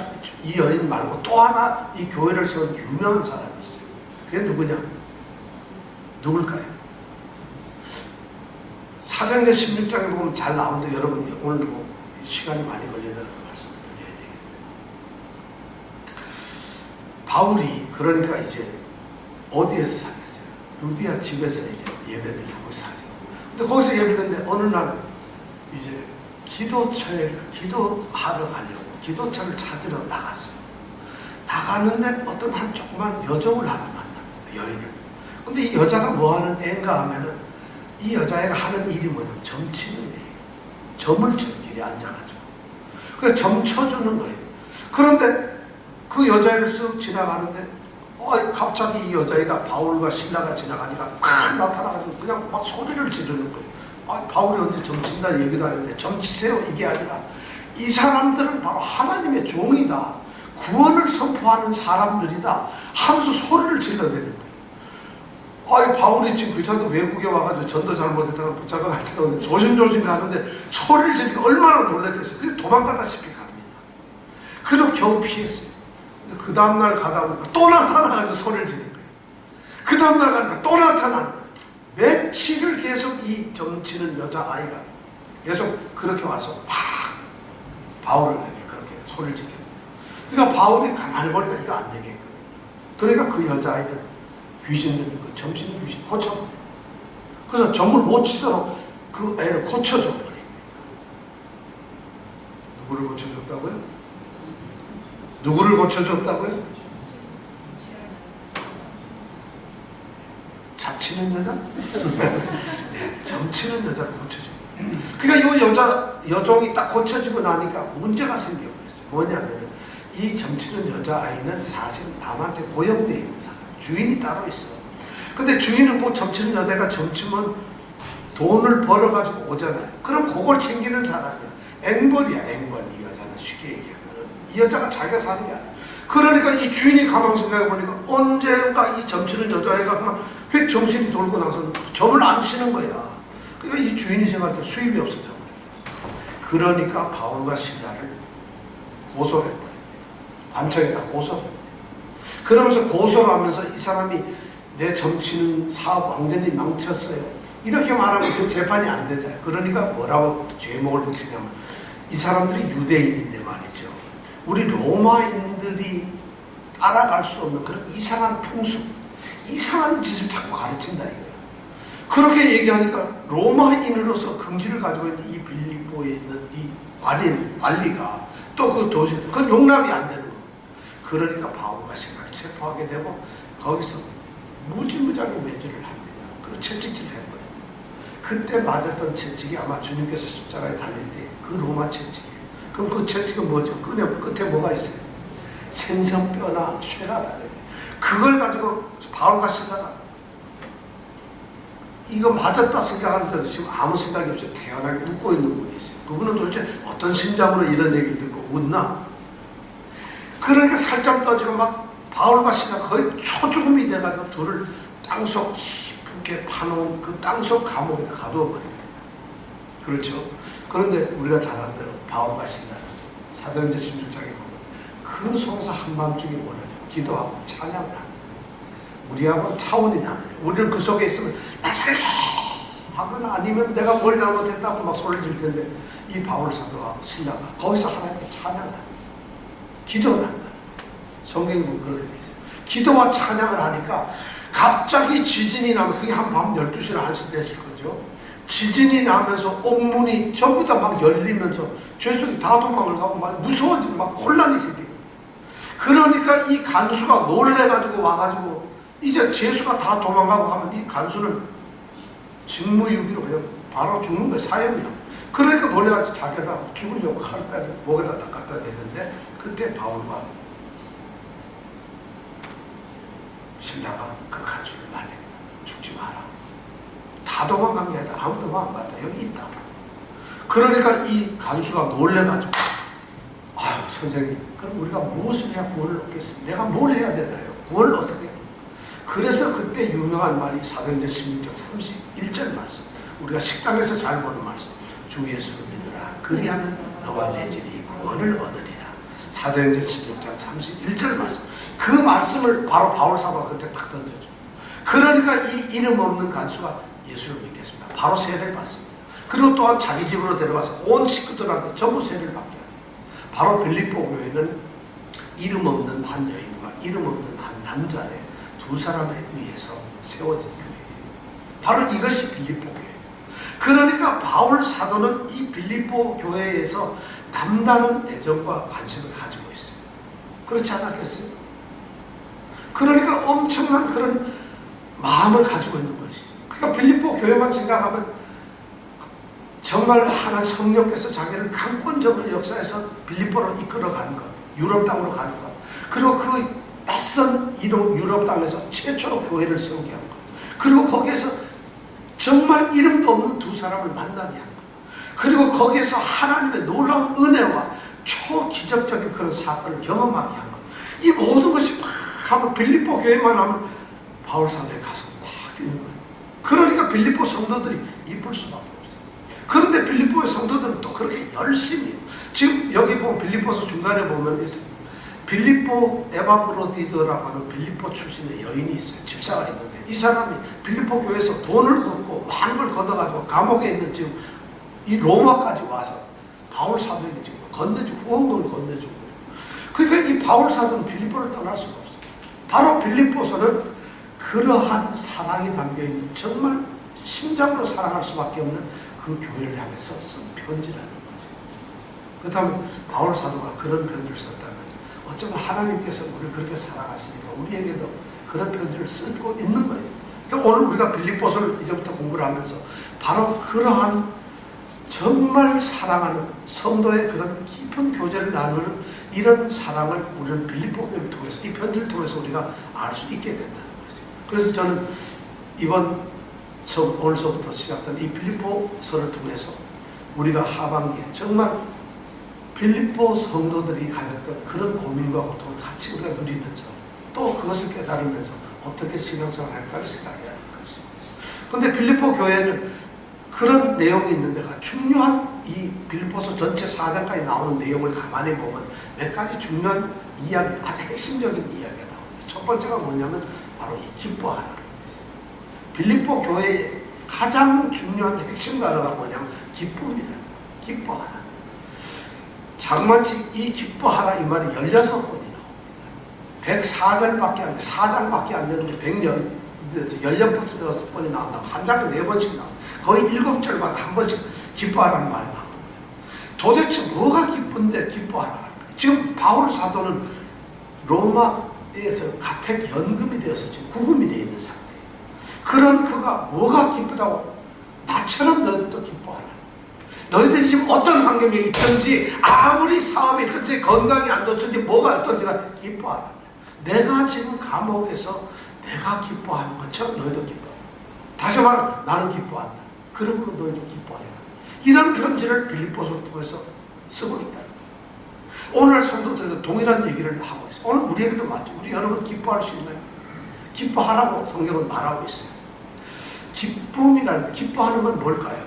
이 여인 말고 또 하나 이 교회를 세운 유명한 사람이 있어요. 그게 누구냐? 누굴까요? 사도행전 16장에 보면 잘 나오는데 여러분 오늘 뭐 시간이 많이 걸리더라도 말씀을 드려야 되겠네요. 바울이 그러니까 이제 어디에서 사겠어요? 루디아 집에서 이제 예배드리고 사죠. 근데 거기서 예배드리는데 어느 날 이제 기도하러 가려고 기도처를 찾으러 나갔어요. 나가는데 어떤 한 조그만 여종을 하나 만납니다. 여인을. 근데 이 여자가 뭐 하는 애인가 하면은 이 여자애가 하는 일이 뭐냐면 점 치는 애예요. 점을 쳐요. 길에 앉아가지고. 그래서 점 쳐주는 거예요. 그런데 그 여자애를 쓱 지나가는데 갑자기 이 여자애가 바울과 신라가 지나가니까 탁 나타나가지고 그냥 막 소리를 지르는 거예요. 바울이 언제 점 친다 얘기도 하는데 점 치세요 이게 아니라 이 사람들은 바로 하나님의 종이다. 구원을 선포하는 사람들이다. 하면서 소리를 질러대는 거예요. 바울이 지금 그 전에 외국에 와가지고 전도 잘못했다가 붙잡아 갈지도 조심조심 가는데 소리를 지르니까 얼마나 놀랐겠어요. 그래서 도망가다시피 갑니다. 그리고 겨우 피했어요. 근데 그 다음날 가다 보니까 또 나타나가지고 소리를 지르는 거예요. 그 다음날 가니까 또 나타나는 거예요. 며칠을 계속 이 점치는 여자아이가 계속 그렇게 와서 막 바울을 그렇게 소리를 지르는 거예요. 그러니까 바울이 가만히 보니까 이거 안 되겠거든요. 그러니까 그 여자아이를 귀신 들린 거 점치는 귀신 고쳐버려요. 그래서 점을 못 치도록 그 애를 고쳐줘 버립니다. 누구를 고쳐줬다고요? 누구를 고쳐줬다고요? 잡치는 여자? 네, 점치는 여자를 고쳐줘요. 그러니까 이 여종이 딱 고쳐지고 나니까 문제가 생겨버렸어요. 뭐냐면 이 점치는 여자아이는 사실 남한테 고용되어 있는 사람, 주인이 따로 있어. 근데 주인은 그 점치는 여자가 점치면 돈을 벌어가지고 오잖아요. 그럼 그걸 챙기는 사람이야. 앵벌이야, 앵벌. 이 여자는 쉽게 얘기하면 이 여자가 자기가 사는 게 아니야. 그러니까 이 주인이 가만 생각해보니까 언제가 이 점치는 여자애가 그만 휙 정신이 돌고 나서 점을 안 치는 거야. 그러니까 이 주인이 생각할 때 수입이 없어져 버립니다. 그러니까 바울과 실라를 고소를 해버립니다. 관청에다 고소를 해버립니다. 그러면서 고소를 하면서 이 사람이 내 점치는 사업 완전히 망쳤어요. 이렇게 말하면 그 재판이 안 되잖아요. 그러니까 뭐라고 죄목을 붙이냐면 이 사람들이 유대인인데 말이죠. 우리 로마인들이 따라갈 수 없는 그런 이상한 풍습, 이상한 짓을 자꾸 가르친다 이거예요. 그렇게 얘기하니까 로마인으로서 긍지를 가지고 있는 이 빌립보에 있는 이 관리가 또 그 도시, 그건 용납이 안 되는 거예요. 그러니까 바울과 실라를 체포하게 되고 거기서 무지무지하게 매질을 합니다. 그리고 채찍질을 해버립니다. 그때 맞았던 채찍이 아마 주님께서 십자가에 달릴 때 그 로마 채찍이에요. 그럼 그 채찍은 뭐죠? 끝에 뭐가 있어요? 생선뼈나 쇠가 달려요. 그걸 가지고 바울과 실라가 이거 맞았다 생각하는데도 지금 아무 생각이 없어요. 태연하게 웃고 있는 분이 있어요. 그분은 도대체 어떤 심정으로 이런 얘기를 듣고 웃나? 그러니까 살짝 떠지고 막 바울과 실라가 거의 초죽음이 돼가지고 둘을 땅속 깊게 파놓은 그 땅속 감옥에다 가두어 버립니다. 그렇죠? 그런데 우리가 잘 아는 대로 바울과 실라는 사도행전 16장에 보면 그 속에서 한밤중에 뭐라죠? 기도하고 찬양을 합니다. 우리하고는 차원이 다르죠. 우리는 그 속에 있으면 나 살려! 하거나 아니면 내가 뭘 잘못했다고 막 소리를 질 텐데 이 바울 사도와 실라가 거기서 하나님께 찬양을 합니다. 기도를 한다. 성경에 보면 그렇게 되어 있어요. 기도와 찬양을 하니까 갑자기 지진이 나면 그게 한 밤 12시나 1시 됐을 거죠. 지진이 나면서 옥문이 전부 다 막 열리면서 죄수들이 다 도망을 가고 막 무서워지고 막 혼란이 생기는 거예요. 그러니까 이 간수가 놀래가지고 와가지고 이제 죄수가 다 도망가고 하면 이 간수는 직무유기로 그냥 바로 죽는 거예요. 사형이야. 그러니까 놀래가지고 자기가 죽으려고 칼을 빼서 목에다 딱 갖다 대는데 그때 바울과 신라가 그 간수를 말립니다. 죽지 마라. 다 도망간 게 아니라 아무도 도망 안 갔다. 여기 있다. 그러니까 이 간수가 놀래가지고 아유 선생님 그럼 우리가 무엇을 해야 구원을 얻겠습니까? 내가 뭘 해야 되나요? 구원을 어떻게 해요? 그래서 그때 유명한 말이 사도행전 16장 31절 말씀, 우리가 식당에서 잘 보는 말씀, 주 예수를 믿으라 그리하면 너와 내 집이 구원을 얻으리라. 사도행전 16장 31절 말씀, 그 말씀을 바로 바울 사도가 그때 딱 던져줘. 그러니까 이 이름 없는 간수가 예수를 믿겠습니다. 바로 세례를 받습니다. 그리고 또한 자기 집으로 데려가서 온 식구들한테 전부 세례를 받게 합니다. 바로 빌립보 교회는 이름 없는 한 여인과 이름 없는 한 남자의 두 사람에 의해서 세워진 교회예요. 바로 이것이 빌립보 교회예요. 그러니까 바울 사도는 이 빌립보 교회에서 남다른 애정과 관심을 가지고 있어요. 그렇지 않았겠어요? 그러니까 엄청난 그런 마음을 가지고 있는 것이죠. 그러니까 빌립보 교회만 생각하면 정말 하나님 성령께서 자기를 강권적으로 역사해서 빌립보로 이끌어간 것, 유럽 땅으로 가는 것, 그리고 그 낯선 유럽 땅에서 최초로 교회를 세우게 한 것, 그리고 거기에서 정말 이름도 없는 두 사람을 만나게 한 것, 그리고 거기에서 하나님의 놀라운 은혜와 초기적적인 그런 사건을 경험하게 한 것, 이 모든 것이 막 하면 빌립보 교회만 하면 바울 사도의 가슴이 막 뛰는 거예요. 그러니까 빌립보 성도들이 이쁠 수밖에 없어요. 그런데 빌립보의 성도들은 또 그렇게 열심히 해요. 지금 여기 보면 빌립보서 중간에 보면 있어요. 빌립보 에바브로디드라고 하는 빌립보 출신의 여인이 있어요. 집사가 있는데 이 사람이 빌립보 교회에서 돈을 걷고 많은 걸 걷어가지고 감옥에 있는 지금 이 로마까지 와서 바울 사도에게 지금 건네주고 후원금을 건네주고 그래요. 그러니까 이 바울 사도는 빌립보를 떠날 수가 없어요. 바로 빌립보서는 그러한 사랑이 담겨있는 정말 심장으로 사랑할 수밖에 없는 그 교회를 향해서 쓴 편지라는 거죠. 그렇다면 바울 사도가 그런 편지를 썼다면 어쩌면 하나님께서 우리를 그렇게 사랑하시니까 우리에게도 그런 편지를 쓰고 있는 거예요. 그러니까 오늘 우리가 빌립보서를 이제부터 공부를 하면서 바로 그러한 정말 사랑하는 성도의 그런 깊은 교제를 나누는 이런 사랑을 우리는 빌립보 교회를 통해서 이 편지를 통해서 우리가 알 수 있게 된다는 거죠. 그래서 저는 이번 오늘서부터 시작된 이 빌립보서를 통해서 우리가 하반기에 정말 빌립보 성도들이 가졌던 그런 고민과 고통을 같이 우리가 누리면서 또 그것을 깨달으면서 어떻게 신앙생활을 할까를 생각해야 될 것입니다. 그런데 빌립보 교회는 그런 내용이 있는 데가 중요한 이 빌립보서 전체 4장까지 나오는 내용을 가만히 보면 몇 가지 중요한 이야기, 아주 핵심적인 이야기가 나옵니다. 첫 번째가 뭐냐면 바로 이 기뻐하라는 것입니다. 빌립보 교회의 가장 중요한 핵심 단어가 뭐냐면 기쁨이다. 기뻐하라. 장마치 이 기뻐하라 이 말이 16번이 나옵니다. 104절밖에 안 돼. 4장밖에 안 되는데 16번이 나온다면 한 장에 4번씩 나옵니다. 거의 7절마다 한 번씩 기뻐하라는 말이 나오는 거예요. 도대체 뭐가 기쁜데 기뻐하라? 지금 바울 사도는 로마에서 가택 연금이 되어서 지금 구금이 되어 있는 상태예요. 그런 그가 뭐가 기쁘다고? 나처럼 너희들도 기뻐하라. 너희들이 지금 어떤 환경에 있든지 아무리 사업이 있든지 건강이 안 좋든지 뭐가 어떤지가 기뻐하라. 내가 지금 감옥에서 내가 기뻐하는 것처럼 너희도 기뻐하라. 다시 말하면 나는 기뻐한다. 그러므로 너희도 기뻐해라. 이런 편지를 빌립보서를 통해서 쓰고 있다는 거예요. 오늘 성도들도 동일한 얘기를 하고 있어요. 오늘 우리에게도 맞죠. 우리 여러분 기뻐할 수 있나요? 기뻐하라고 성경은 말하고 있어요. 기쁨이라는, 기뻐하는 건 뭘까요?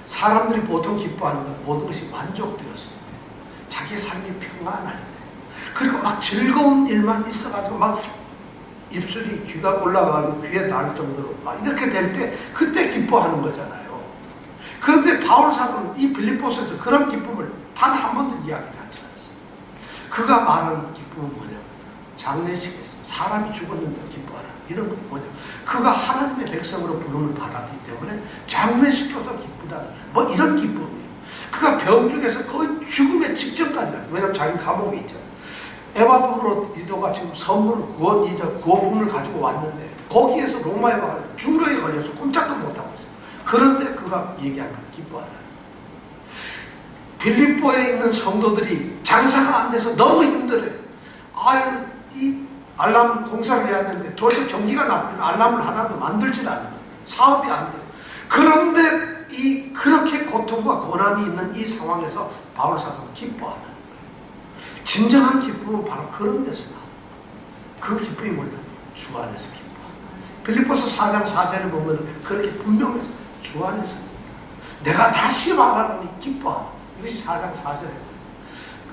사람들이 보통 기뻐하는 건 모든 것이 만족되었을 때, 자기 삶이 평안할 때, 그리고 막 즐거운 일만 있어가지고 막 입술이 귀가 올라가가지고 귀에 닿을 정도로 막 이렇게 될 때 그때 기뻐하는 거잖아요. 그런데 바울 사도는 이 빌립보서에서 그런 기쁨을 단 한 번도 이야기를 하지 않았어요. 그가 말하는 기쁨은 뭐냐면 장례식에서 사람이 죽었는데 기뻐하라. 이런 거 뭐냐? 그가 하나님의 백성으로 부름을 받았기 때문에 장례식조차 기쁘다. 뭐 이런 기쁨이에요. 그가 병중에서 거의 죽음의 직전까지 갔어요. 왜냐하면 자기 감옥에 있잖아요. 에바브로디도가 지금 선물 구원품을 가지고 왔는데 거기에서 로마에 와가지고 중로에 걸려서 꼼짝도 못하고 있어요. 그런데 그가 얘기하는 거예요. 기뻐하라. 빌립보에 있는 성도들이 장사가 안 돼서 너무 힘들어요. 아유, 이 알람 공사를 해야 되는데 도대체 경기가 나쁘니까 알람을 하나도 만들질 않아요. 사업이 안 돼요. 그런데 그렇게 고통과 고난이 있는 이 상황에서 바울 사도는 기뻐하라. 진정한 기쁨은 바로 그런 데서 나옵니다. 그 기쁨이 뭐냐면 주 안에서 기뻐하라. 빌립보서 4장 4절에 보면 그렇게 분명해서 주 안에서 내가 다시 말하노니 기뻐하라. 이것이 4장 4절에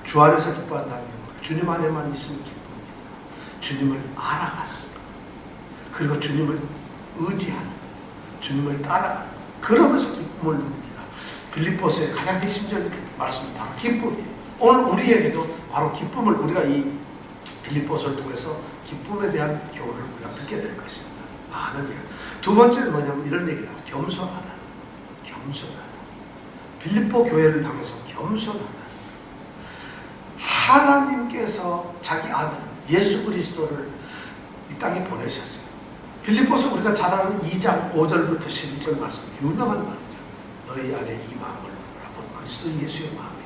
주 안에서 기뻐한다는 게 뭐예요? 주님 안에만 있으면 기쁩니다. 주님을 알아가는 것, 그리고 주님을 의지하는 것, 주님을 따라가는 것, 그러면서 기쁨을 누립니다. 빌립보서의 가장 핵심적인 말씀은 바로 기쁨이에요. 오늘 우리에게도 바로 기쁨을 우리가 이 빌립보서를 통해서 기쁨에 대한 교훈을 우리가 듣게 될 것입니다. 많은 일. 두 번째는 뭐냐면 이런 얘기다. 겸손하라. 겸손하라. 빌립보 교회를 향해서 겸손하라. 하나님께서 자기 아들 예수 그리스도를 이 땅에 보내셨어요. 빌립보서 우리가 잘 아는 2장 5절부터 11절 말씀 유명한 말이죠. 너희 안에 이 마음을 두라고 그리스도 예수의 마음이니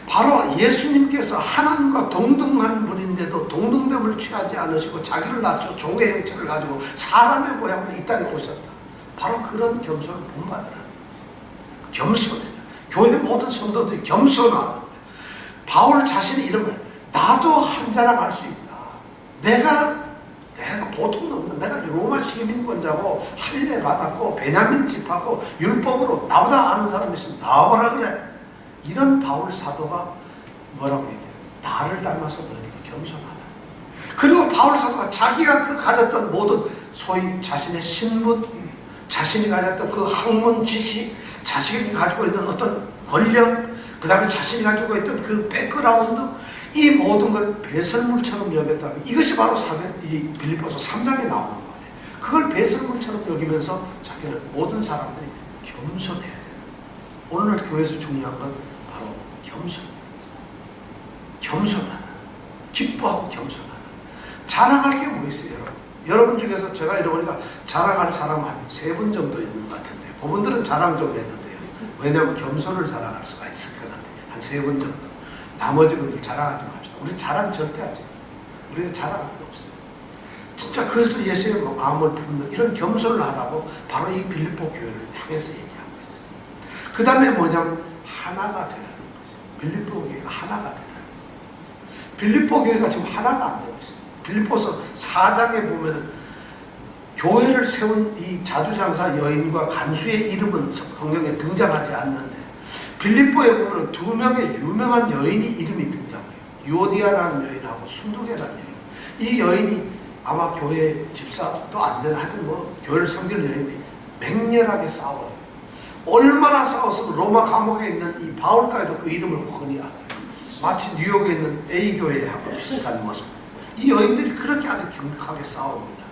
바로 예수님께서 하나님과 동등한 분인데도 동등됨을 취하지 않으시고 자기를 낮추어 종의 형체를 가지고 사람의 모양으로 이 땅에 오셨다. 바로 그런 겸손을 본받으라는 거예요. 겸손해요. 교회 모든 성도들이 겸손하는 거예요. 바울 자신이 이런 거예요. 나도 한 자랑 할 수 있다. 내가 보통 없는, 내가 로마 시민권자고 할례 받았고 베냐민 집하고 율법으로 나보다 아는 사람이 있으면 나와보라 그래. 이런 바울 사도가 뭐라고 얘기해요? 나를 닮아서 너희도 겸손하라. 그리고 바울 사도가 자기가 그 가졌던 모든 소위 자신의 신분, 자신이 가졌던 그 학문 지식, 자신이 가지고 있는 어떤 권력, 그 다음에 자신이 가지고 있던 그 백그라운드, 이 모든 걸 배설물처럼 여겼다면 이것이 바로 이 빌립보서 3장에 나오는 말이에요. 그걸 배설물처럼 여기면서 자기 특히나 모든 사람들이 겸손해야 돼요. 오늘날 교회에서 중요한 건 바로 겸손하다. 기뻐하고 겸손하다. 자랑할 게 뭐 있어요, 여러분? 여러분 중에서 제가 이러보니까 자랑할 사람 한 3분 정도 있는 것 같은데, 그분들은 자랑 좀 해도 돼요. 왜냐하면 겸손을 자랑할 수가 있을 것 같아요. 한 3분 정도. 나머지 분들 자랑하지 맙시다. 우리 자랑 절대 하지 마요. 우리는 자랑할 게 없어요. 진짜 그리스도 예수의 마음을 품는 이런 겸손을 하라고 바로 이 빌립보 교회를 향해서 얘기하고 있어요. 그 다음에 뭐냐면 하나가 되라는 거죠. 빌립보 교회가 하나가 되라는 거죠. 빌립보 교회가 지금 하나가 안 되고 있어요. 빌립보서 4장에 보면은 교회를 세운 이 자주장사 여인과 간수의 이름은 성경에 등장하지 않는데, 빌립보에 보면 2명의 유명한 여인이 이름이 등장해요. 유오디아라는 여인하고 순두계라는 여인. 이 여인이 아마 교회 집사도 안 되는, 하여튼 뭐 교회를 섬기는 여인들이 맹렬하게 싸워요. 얼마나 싸웠으면 로마 감옥에 있는 이 바울까지도 그 이름을 흔히 알아요. 마치 뉴욕에 있는 A교회하고 비슷한 모습. 이 여인들이 그렇게 아주 격하게 싸웁니다.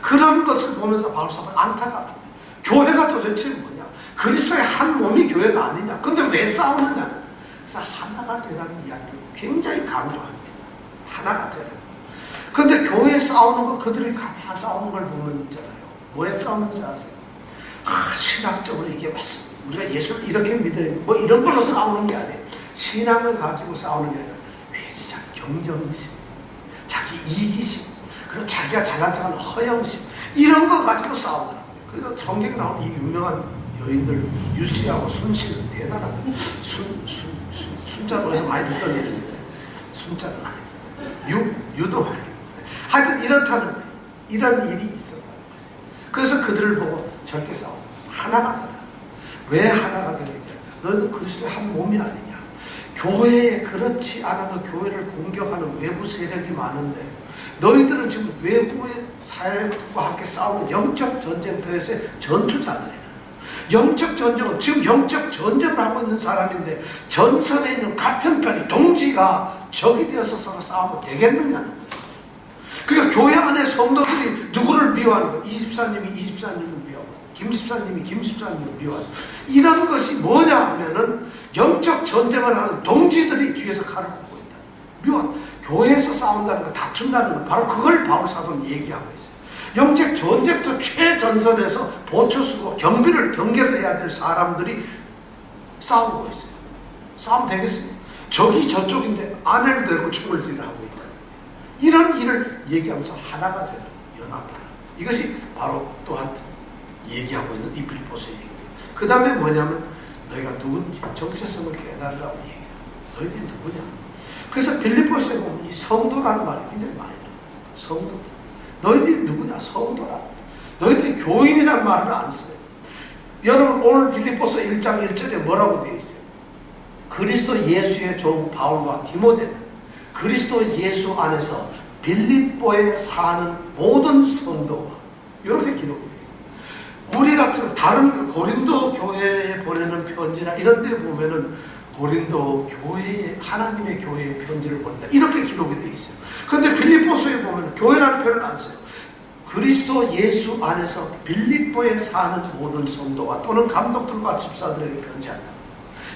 그런 것을 보면서 바울사도가 안타깝다. 교회가 도대체 뭐냐? 그리스도의 한 몸이 교회가 아니냐? 근데 왜 싸우느냐? 그래서 하나가 되라는 이야기를 굉장히 강조합니다. 하나가 되라. 근데 교회에 싸우는 거, 그들이 가만히 싸우는 걸 보면 있잖아요. 뭐에 싸우는지 아세요? 신학적으로 이게 맞습니다. 우리가 예수를 이렇게 믿어야 뭐 이런 걸로 싸우는 게 아니에요. 신앙을 가지고 싸우는 게 아니라 괜히 자기 경쟁심, 자기 이기심, 그리고 자기가 잘난 척하는 허영심, 이런 거 가지고 싸우더라고요. 그래서 성경에 나오는 이 유명한 여인들 유시하고 순실은 대단한 거예요. 순자도 어디서 많이 듣던 이름인데, 순자도 많이 듣던, 유도 많이 듣던. 하여튼 이렇다는 거예요. 이런 일이 있었다는 거죠. 그래서 그들을 보고 절대 싸우고 하나가 되라. 왜 하나가 되느냐? 너는 그리스도의 한 몸이 아니냐? 교회에 그렇지 않아도 교회를 공격하는 외부 세력이 많은데, 너희들은 지금 외부의 사회과 함께 싸우는 영적 전쟁터에서의 전투자들이라. 영적 전쟁은 지금 영적 전쟁을 하고 있는 사람인데, 전선에 있는 같은 편이 동지가 적이 되어서 서로 싸우면 되겠느냐는 거예요. 그러니까 교회 안에 성도들이 누구를 미워하는 거예요? 이 집사님이 이 집사님을 미워하고, 김 집사님이 김 집사님을 미워하고, 이런 것이 뭐냐 하면은 영적 전쟁을 하는 동지들이 뒤에서 칼을 꽂고 있다. 미워. 교회에서 싸운다는 거, 다툰다는 거, 바로 그걸 바울 사도는 얘기하고 있어요. 영적 전쟁도 최전선에서 보초 쓰고 경계를 해야 될 사람들이 싸우고 있어요. 싸우면 되겠어요? 적이 저쪽인데 아내를 내고 총을 지르하고 있다. 이런 일을 얘기하면서 하나가 되는, 연합하는, 이것이 바로 또한 얘기하고 있는 이 빌립보서의 얘기예요. 그 다음에 뭐냐면 너희가 누군지 정체성을 깨달으라고 얘기해요. 너희들이 누구냐? 그래서 빌립보서에 보면 이 성도라는 말이 굉장히 많이 나와요. 성도들. 너희들이 누구냐? 성도라. 너희들이 교인이라는 말을 안 써요. 여러분 오늘 빌립보서 1장 1절에 뭐라고 되어 있어요? 그리스도 예수의 종 바울과 디모데는 그리스도 예수 안에서 빌립보에 사는 모든 성도와, 이렇게 기록이 되어 있어요. 우리 같은 다른 고린도 교회에 보내는 편지나 이런 데 보면은 고린도 교회에, 하나님의 교회의 편지를 보낸다, 이렇게 기록이 되어 있어요. 근데 빌립보서에 보면 교회라는 표현을 안 써요. 그리스도 예수 안에서 빌립보에 사는 모든 성도와 또는 감독들과 집사들에게 편지한다.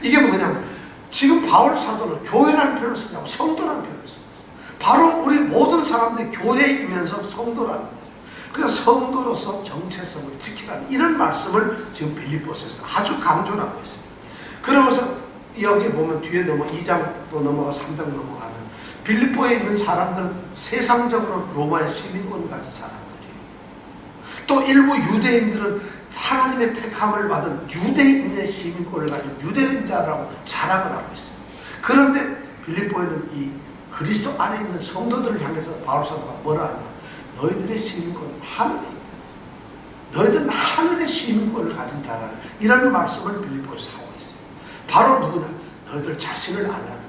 이게 뭐냐면 지금 바울 사도는 교회라는 표현을 쓰냐고 성도라는 표현을 쓰는 거죠. 바로 우리 모든 사람들이 교회이면서 성도라는 거죠. 그래서 성도로서 정체성을 지키라는 이런 말씀을 지금 빌립보서에서 아주 강조를 하고 있어요. 그러면서 여기 보면 뒤에 2장 또 넘어가 3장 넘어가면 빌립보에 있는 사람들은 세상적으로 로마의 시민권을 가진 사람들이에요. 또 일부 유대인들은 하나님의 택함을 받은 유대인의 시민권을 가진 유대인자라고 자랑을 하고 있어요. 그런데 빌립보에는 이 그리스도 안에 있는 성도들을 향해서 바울사도가 뭐라 하냐? 너희들의 시민권은 하늘에 있다. 너희들은 하늘의 시민권을 가진 자라. 이런 말씀을 빌립보에서 하고 있어요. 바로 누구냐? 너희들 자신을 알라는 거예요.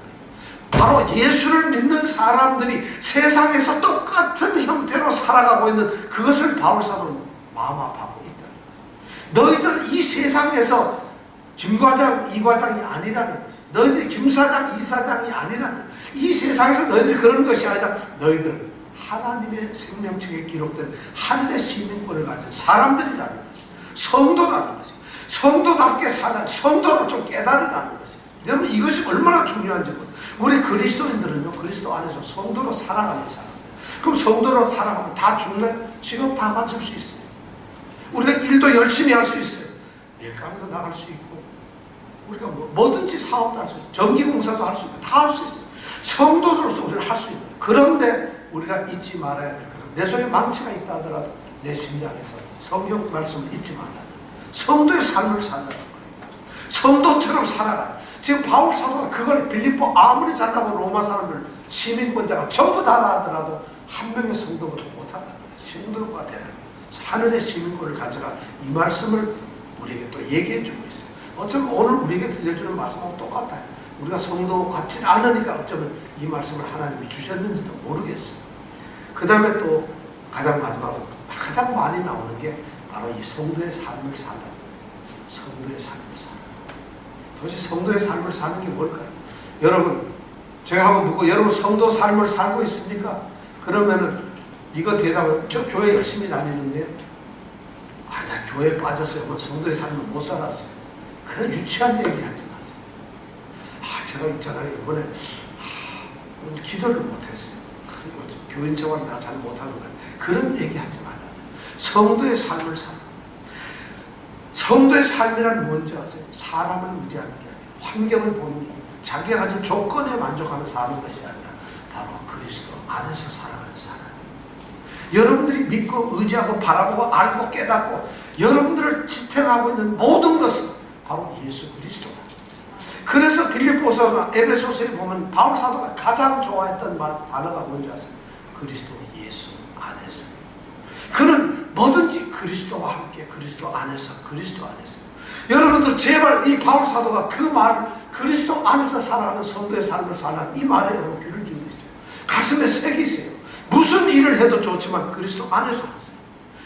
바로 예수를 믿는 사람들이 세상에서 똑같은 형태로 살아가고 있는 그것을 바울사도는 마음 아파하고 있다. 너희들은 이 세상에서 김과장, 이과장이 아니라는 거죠. 너희들이 김사장, 이사장이 아니라는 거죠. 이 세상에서 너희들이 그런 것이 아니라 너희들은 하나님의 생명책에 기록된 하늘의 시민권을 가진 사람들이라는 거죠. 성도라는 것이. 성도답게 사는, 성도로 좀 깨달으라는 것이. 여러분, 이것이 얼마나 중요한지 모르겠어요. 우리 그리스도인들은요, 그리스도 안에서 성도로 살아가는 사람들. 그럼 성도로 살아가면 다 죽나요? 지금 다 가질 수 있어요. 우리가 일도 열심히 할 수 있어요. 일감도 나갈 수 있고, 우리가 뭐든지 사업도 할 수 있어요. 전기공사도 할 수 있고, 다 할 수 있어요. 성도로서 우리는 할 수 있는 거예요. 그런데 우리가 잊지 말아야 될 것은, 내 손에 망치가 있다 하더라도 내 심장에서 성경 말씀을 잊지 말라는 거예요. 성도의 삶을 산다는 거예요. 성도처럼 살아가는. 지금 바울 사도가 그걸 빌립보 아무리 잘나고 로마 사람들 시민권자가 전부 다 하더라도 한 명의 성도보다 못하다는 거예요. 성도가 되는 거예요. 하늘의 시민권을 가져라. 이 말씀을 우리에게 또 얘기해 주고 있어요. 어쩌면 오늘 우리에게 들려주는 말씀하고 똑같아요. 우리가 성도 같지 않으니까 어쩌면 이 말씀을 하나님이 주셨는지도 모르겠어요. 그 다음에 또 가장 마지막으로 가장 많이 나오는 게 바로 이 성도의 삶을 사는 거예요. 성도의 삶을 사는 거예요. 도대체 성도의 삶을 사는 게 뭘까요? 여러분, 제가 한번 묻고, 여러분 성도 삶을 살고 있습니까? 그러면은 이거 대답은, 저 교회 열심히 다니는데요. 나 교회에 빠졌어요. 뭐 성도의 삶을 못 살았어요. 그런 유치한 얘기 하지 마세요. 제가 있잖아요. 이번에 기도를 못했어요. 교인 생활 내가 잘 못하는 거예요. 그런 얘기 하지 말라. 성도의 삶을 살아. 성도의 삶이란 뭔지 아세요? 사람을 의지하는 게 아니에요. 환경을 보는 게 아니에요. 자기가 가진 조건에 만족하며 사는 것이 아니라 바로 그리스도 안에서 살아가는 사람. 여러분들이 믿고 의지하고 바라보고 알고 깨닫고 여러분들을 지탱하고 있는 모든 것은 바로 예수 그리스도다. 그래서 빌립보서나 에베소서에 보면 바울 사도가 가장 좋아했던 단어가 뭔지 아세요? 그리스도 예수 안에서. 그는 뭐든지 그리스도와 함께, 그리스도 안에서, 그리스도 안에서. 여러분들 제발 이 바울 사도가 그 말, 그리스도 안에서 살아가는 성도의 삶을 사는 이 말에 여러분 귀를 기울이고 있어요. 가슴에 새기세요. 무슨 일을 해도 좋지만 그리스도 안에서 하세요.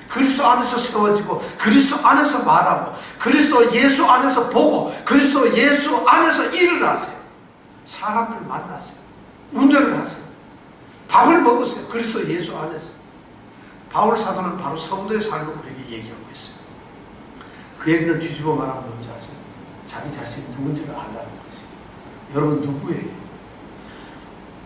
그리스도 안에서 세워지고, 그리스도 안에서 말하고, 그리스도 예수 안에서 보고, 그리스도 예수 안에서 일을 하세요. 사람들 만나세요. 운전을 하세요. 밥을 먹으세요. 그리스도 예수 안에서. 바울 사도는 바로 성도의 삶을 우리에게 얘기하고 있어요. 그 얘기는 뒤집어 말하면 뭔지 아세요? 자기 자신이 누군지를 알라는 것이에요. 여러분 누구예요?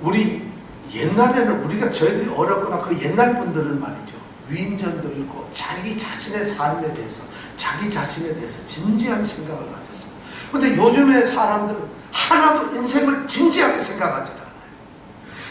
우리 옛날에는 우리가 저희들이 어렵거나 그 옛날 분들은 말이죠. 위인전도 읽고 자기 자신의 삶에 대해서, 자기 자신에 대해서 진지한 생각을 가졌어요. 그런데 요즘의 사람들은 하나도 인생을 진지하게 생각하지 않아요.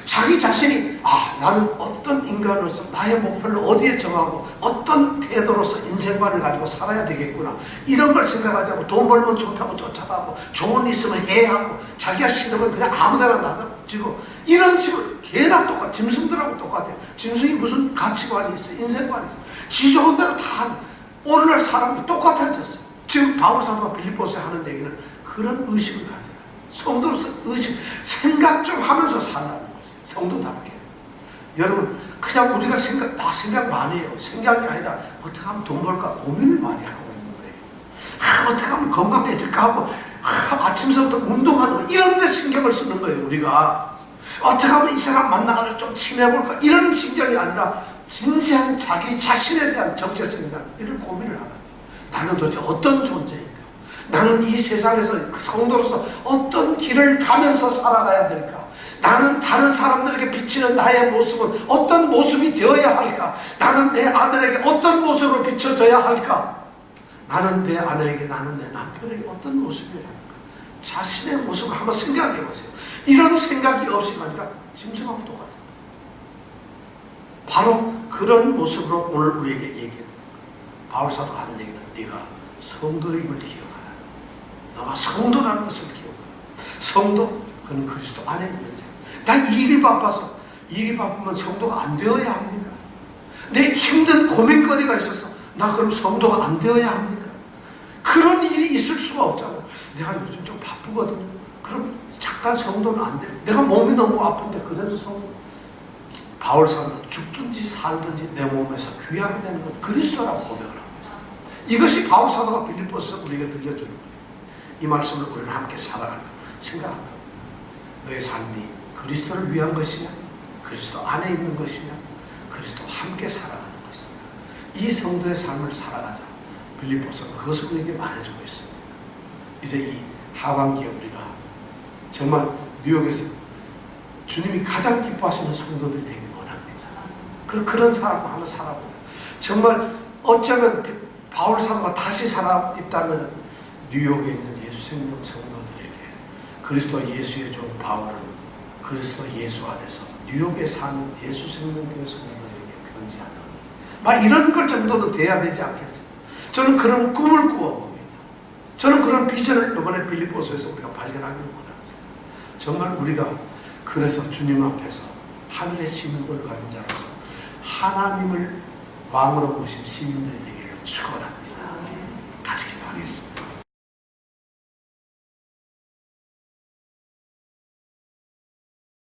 자기 자신이 나는 어떤 인간으로서 나의 목표를 어디에 정하고 어떤 태도로서 인생관을 가지고 살아야 되겠구나, 이런 걸 생각하지 않고 돈 벌면 좋다고 쫓아가고 좋은 일 있으면 해야 하고 자기가 싫으면 그냥 아무데나 놔두고 이런 식으로 개나 똑같아. 짐승들하고 똑같아요. 짐승이 무슨 가치관이 있어, 인생관이 있어. 지 좋은 대로 다 하는. 오늘날 사람이 똑같아졌어요. 지금 바울 사도가 빌립보서에 하는 얘기는 그런 의식을 가져라. 성도로서 의식, 생각 좀 하면서 살라는 거예요. 성도답게. 여러분, 그냥 우리가 나 생각 많이 해요. 생각이 아니라 어떻게 하면 돈 벌까 고민을 많이 하고 있는 거예요. 어떻게 하면 건강해질까 하고 아침서부터 운동하는 거, 이런 데 신경을 쓰는 거예요. 우리가 어떻게 하면 이 사람 만나가지고 좀 친해볼까, 이런 신경이 아니라 진지한 자기 자신에 대한 정체성에 대한 이런 고민을 하는 거예요. 나는 도대체 어떤 존재인가? 나는 이 세상에서 성도로서 어떤 길을 가면서 살아가야 될까? 나는 다른 사람들에게 비치는 나의 모습은 어떤 모습이 되어야 할까? 나는 내 아들에게 어떤 모습으로 비춰져야 할까? 나는 내 아내에게, 나는 내 남편에게 어떤 모습이어야 할까? 자신의 모습을 한번 생각해 보세요. 이런 생각이 없이가 아니라 짐승하고 똑같아요. 바로 그런 모습으로 오늘 우리에게 얘기해요. 바울 사도가 하는 얘기는 네가 성도임을 기억하라. 너가 성도라는 것을 기억하라. 성도, 그는 그리스도 안에 있는 자. 나 일이 바빠서, 일이 바쁘면 성도가 안 되어야 합니까? 내 힘든 고민거리가 있어서 나 그럼 성도가 안 되어야 합니까? 그런 일이 있을 수가 없잖아요. 내가 요즘 좀 바쁘거든요. 그럼 잠깐 성도는 안 돼. 내가 몸이 너무 아픈데 그래도 성도. 바울 사도는 죽든지 살든지 내 몸에서 귀하게 되는 건 그리스도라고 고백을 하고 있어요. 이것이 바울 사도가 빌립보서에서 우리에게 들려주는 거예요. 이 말씀을 우리는 함께 살아갈까 생각합니다. 너의 삶이 그리스도를 위한 것이냐, 그리스도 안에 있는 것이냐, 그리스도와 함께 살아가는 것이냐. 이 성도의 삶을 살아가자. 빌립보서는 그것을 우리에게 말해주고 있습니다. 이제 이 하반기에 우리가 정말 뉴욕에서 주님이 가장 기뻐하시는 성도들이 되길 원합니다. 그런 삶을 한번 살아보자. 정말 어쩌면 바울 사도가 다시 살아있다면 뉴욕에 있는 예수 생명 성도들에게 그리스도 예수의 종 바울은 그리스도 예수 안에서 뉴욕에 사는 예수 생명교회 성도에게 편지하는 막 이런 걸 정도는 돼야 되지 않겠어요? 저는 그런 꿈을 꾸어봅니다. 저는 그런 비전을 이번에 빌립보서에서 우리가 발견하기를 원합니다. 정말 우리가 그래서 주님 앞에서 하늘의 시민권을 가진 자로서 하나님을 왕으로 모신 시민들이 되기를 축원합니다. 같이 기도하겠습니다.